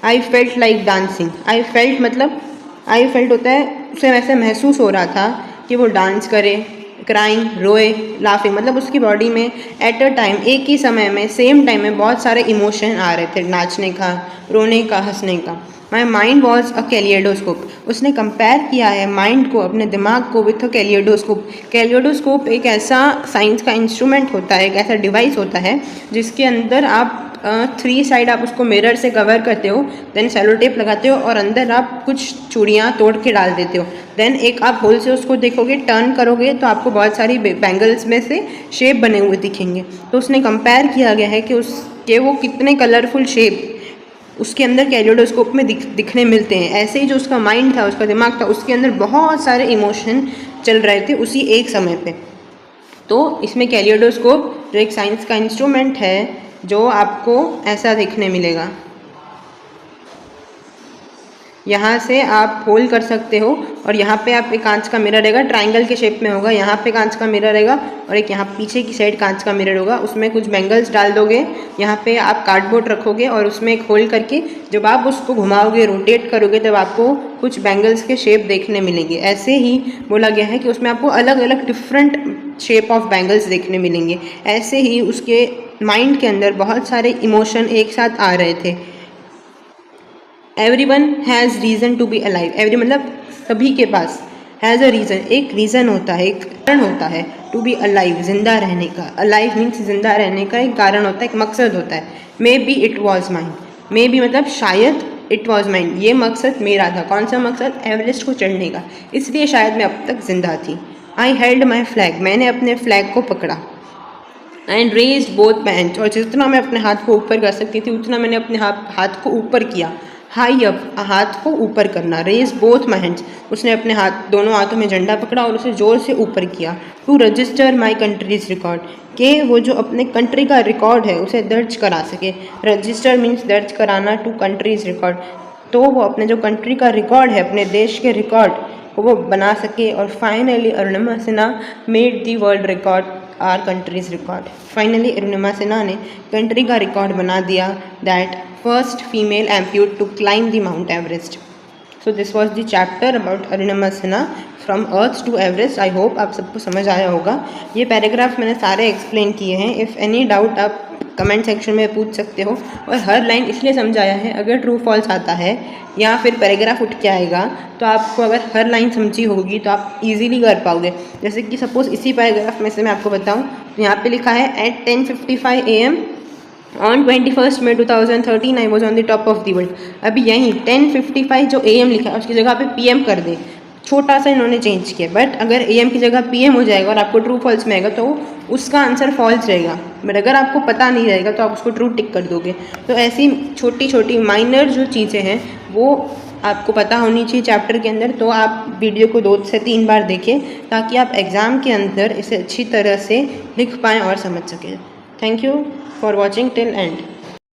I felt like dancing, I felt मतलब आई फेल्ट होता है, उसे वैसे महसूस हो रहा था कि वो डांस करे, क्राइंग, रोए, लाफिंग मतलब उसकी बॉडी में एट अ टाइम, एक ही समय में, सेम टाइम में बहुत सारे इमोशन आ रहे थे, नाचने का, रोने का, हंसने का। माई माइंड वॉज अ कैलियोडोस्कोप, उसने कंपेयर किया है माइंड को, अपने दिमाग को विथ अ कैलियोडोस्कोप। कैलियोडोस्कोप एक ऐसा साइंस का इंस्ट्रूमेंट होता है, एक ऐसा डिवाइस होता है जिसके अंदर आप 3 साइड आप उसको मिरर से कवर करते हो, देन सेलो टेप लगाते हो और अंदर आप कुछ चूड़ियाँ तोड़ के डाल देते हो, देन एक आप होल से उसको देखोगे, टर्न करोगे तो आपको बहुत सारी बैंगल्स में से शेप बने हुए दिखेंगे। तो उसने कंपेयर किया गया है कि वो कितने कलरफुल शेप उसके अंदर कैलियोडोस्कोप में दिखने मिलते हैं। ऐसे ही जो उसका माइंड था, उसका दिमाग था, उसके अंदर बहुत सारे इमोशन चल रहे थे उसी एक समय पे। तो इसमें कैलियोडोस्कोप जो एक साइंस का इंस्ट्रूमेंट है, जो आपको ऐसा देखने मिलेगा, यहाँ से आप होल्ड कर सकते हो और यहाँ पे आप एक कांच का मिरर रहेगा, ट्रायंगल के शेप में होगा, यहाँ पे कांच का मिरर रहेगा और एक यहाँ पीछे की साइड कांच का मिरर होगा। उसमें कुछ बैंगल्स डाल दोगे, यहाँ पे आप कार्डबोर्ड रखोगे और उसमें एक होल्ड करके जब आप उसको घुमाओगे, रोटेट करोगे, तब आपको कुछ बैंगल्स के शेप देखने मिलेंगे। ऐसे ही बोला गया है कि उसमें आपको अलग अलग डिफरेंट शेप ऑफ बैंगल्स देखने मिलेंगे। ऐसे ही उसके माइंड के अंदर बहुत सारे इमोशन एक साथ आ रहे थे। Everyone has reason to be alive, every मतलब सभी के पास, हैज़ अ रीज़न, एक रीज़न होता है, एक कारण होता है, टू बी अलाइव, जिंदा रहने का, अलाइव मीन्स जिंदा रहने का एक कारण होता है, एक मकसद होता है। May be it was mine, may be मतलब शायद, इट वॉज माइन ये मकसद मेरा था। कौन सा मकसद? एवरेस्ट को चढ़ने का, इसलिए शायद मैं अब तक जिंदा थी। आई हेल्ड माई फ्लैग, मैंने अपने फ्लैग को पकड़ा। And raised both my hands, और जितना मैं अपने हाथ को ऊपर कर सकती थी उतना मैंने अपने हाथ को ऊपर किया। हाई अप, हाथ को ऊपर करना। रेज बोथ माई हैंड्स, उसने अपने दोनों हाथों में झंडा पकड़ा और उसे जोर से ऊपर किया। To register my country's record, के वो जो अपने कंट्री का रिकॉर्ड है उसे दर्ज करा सके। रजिस्टर मीन्स दर्ज कराना, टू कंट्रीज रिकॉर्ड, तो वो अपने जो कंट्री का रिकॉर्ड है, अपने देश के रिकॉर्ड को वो बना सके। और finally Arunima Sinha made the world record, our country's record. Finally Arunima Sinha ने कंट्री का रिकॉर्ड बना दिया, that first female amputee to climb the mount Everest. So this was the chapter about Arunima Sinha from earth to Everest. I hope आप सबको समझ आया होगा। ये पैराग्राफ मैंने सारे एक्सप्लेन किए हैं। इफ़ एनी डाउट आप कमेंट सेक्शन में पूछ सकते हो। और हर लाइन इसलिए समझाया है, अगर ट्रू फॉल्स आता है या फिर पैराग्राफ उठ के आएगा तो आपको अगर हर लाइन समझी होगी तो आप इजीली कर पाओगे। जैसे कि सपोज इसी पैराग्राफ में से मैं आपको बताऊं तो यहाँ पे लिखा है at 10:55 AM on 21 May 2013 I was on the top of the world. अभी यहीं 10:55 जो AM लिखा है उसकी जगह पे PM कर दे, छोटा सा इन्होंने चेंज किया। बट अगर AM की जगह PM हो जाएगा और आपको ट्रू फॉल्स में आएगा तो उसका आंसर फॉल्स रहेगा। बट अगर आपको पता नहीं रहेगा तो आप उसको ट्रू टिक कर दोगे। तो ऐसी छोटी छोटी माइनर जो चीज़ें हैं वो आपको पता होनी चाहिए चैप्टर के अंदर। तो आप वीडियो को 2 से 3 बार देखें ताकि आप एग्ज़ाम के अंदर इसे अच्छी तरह से लिख पाएँ और समझ सकें। Thank you for watching till and.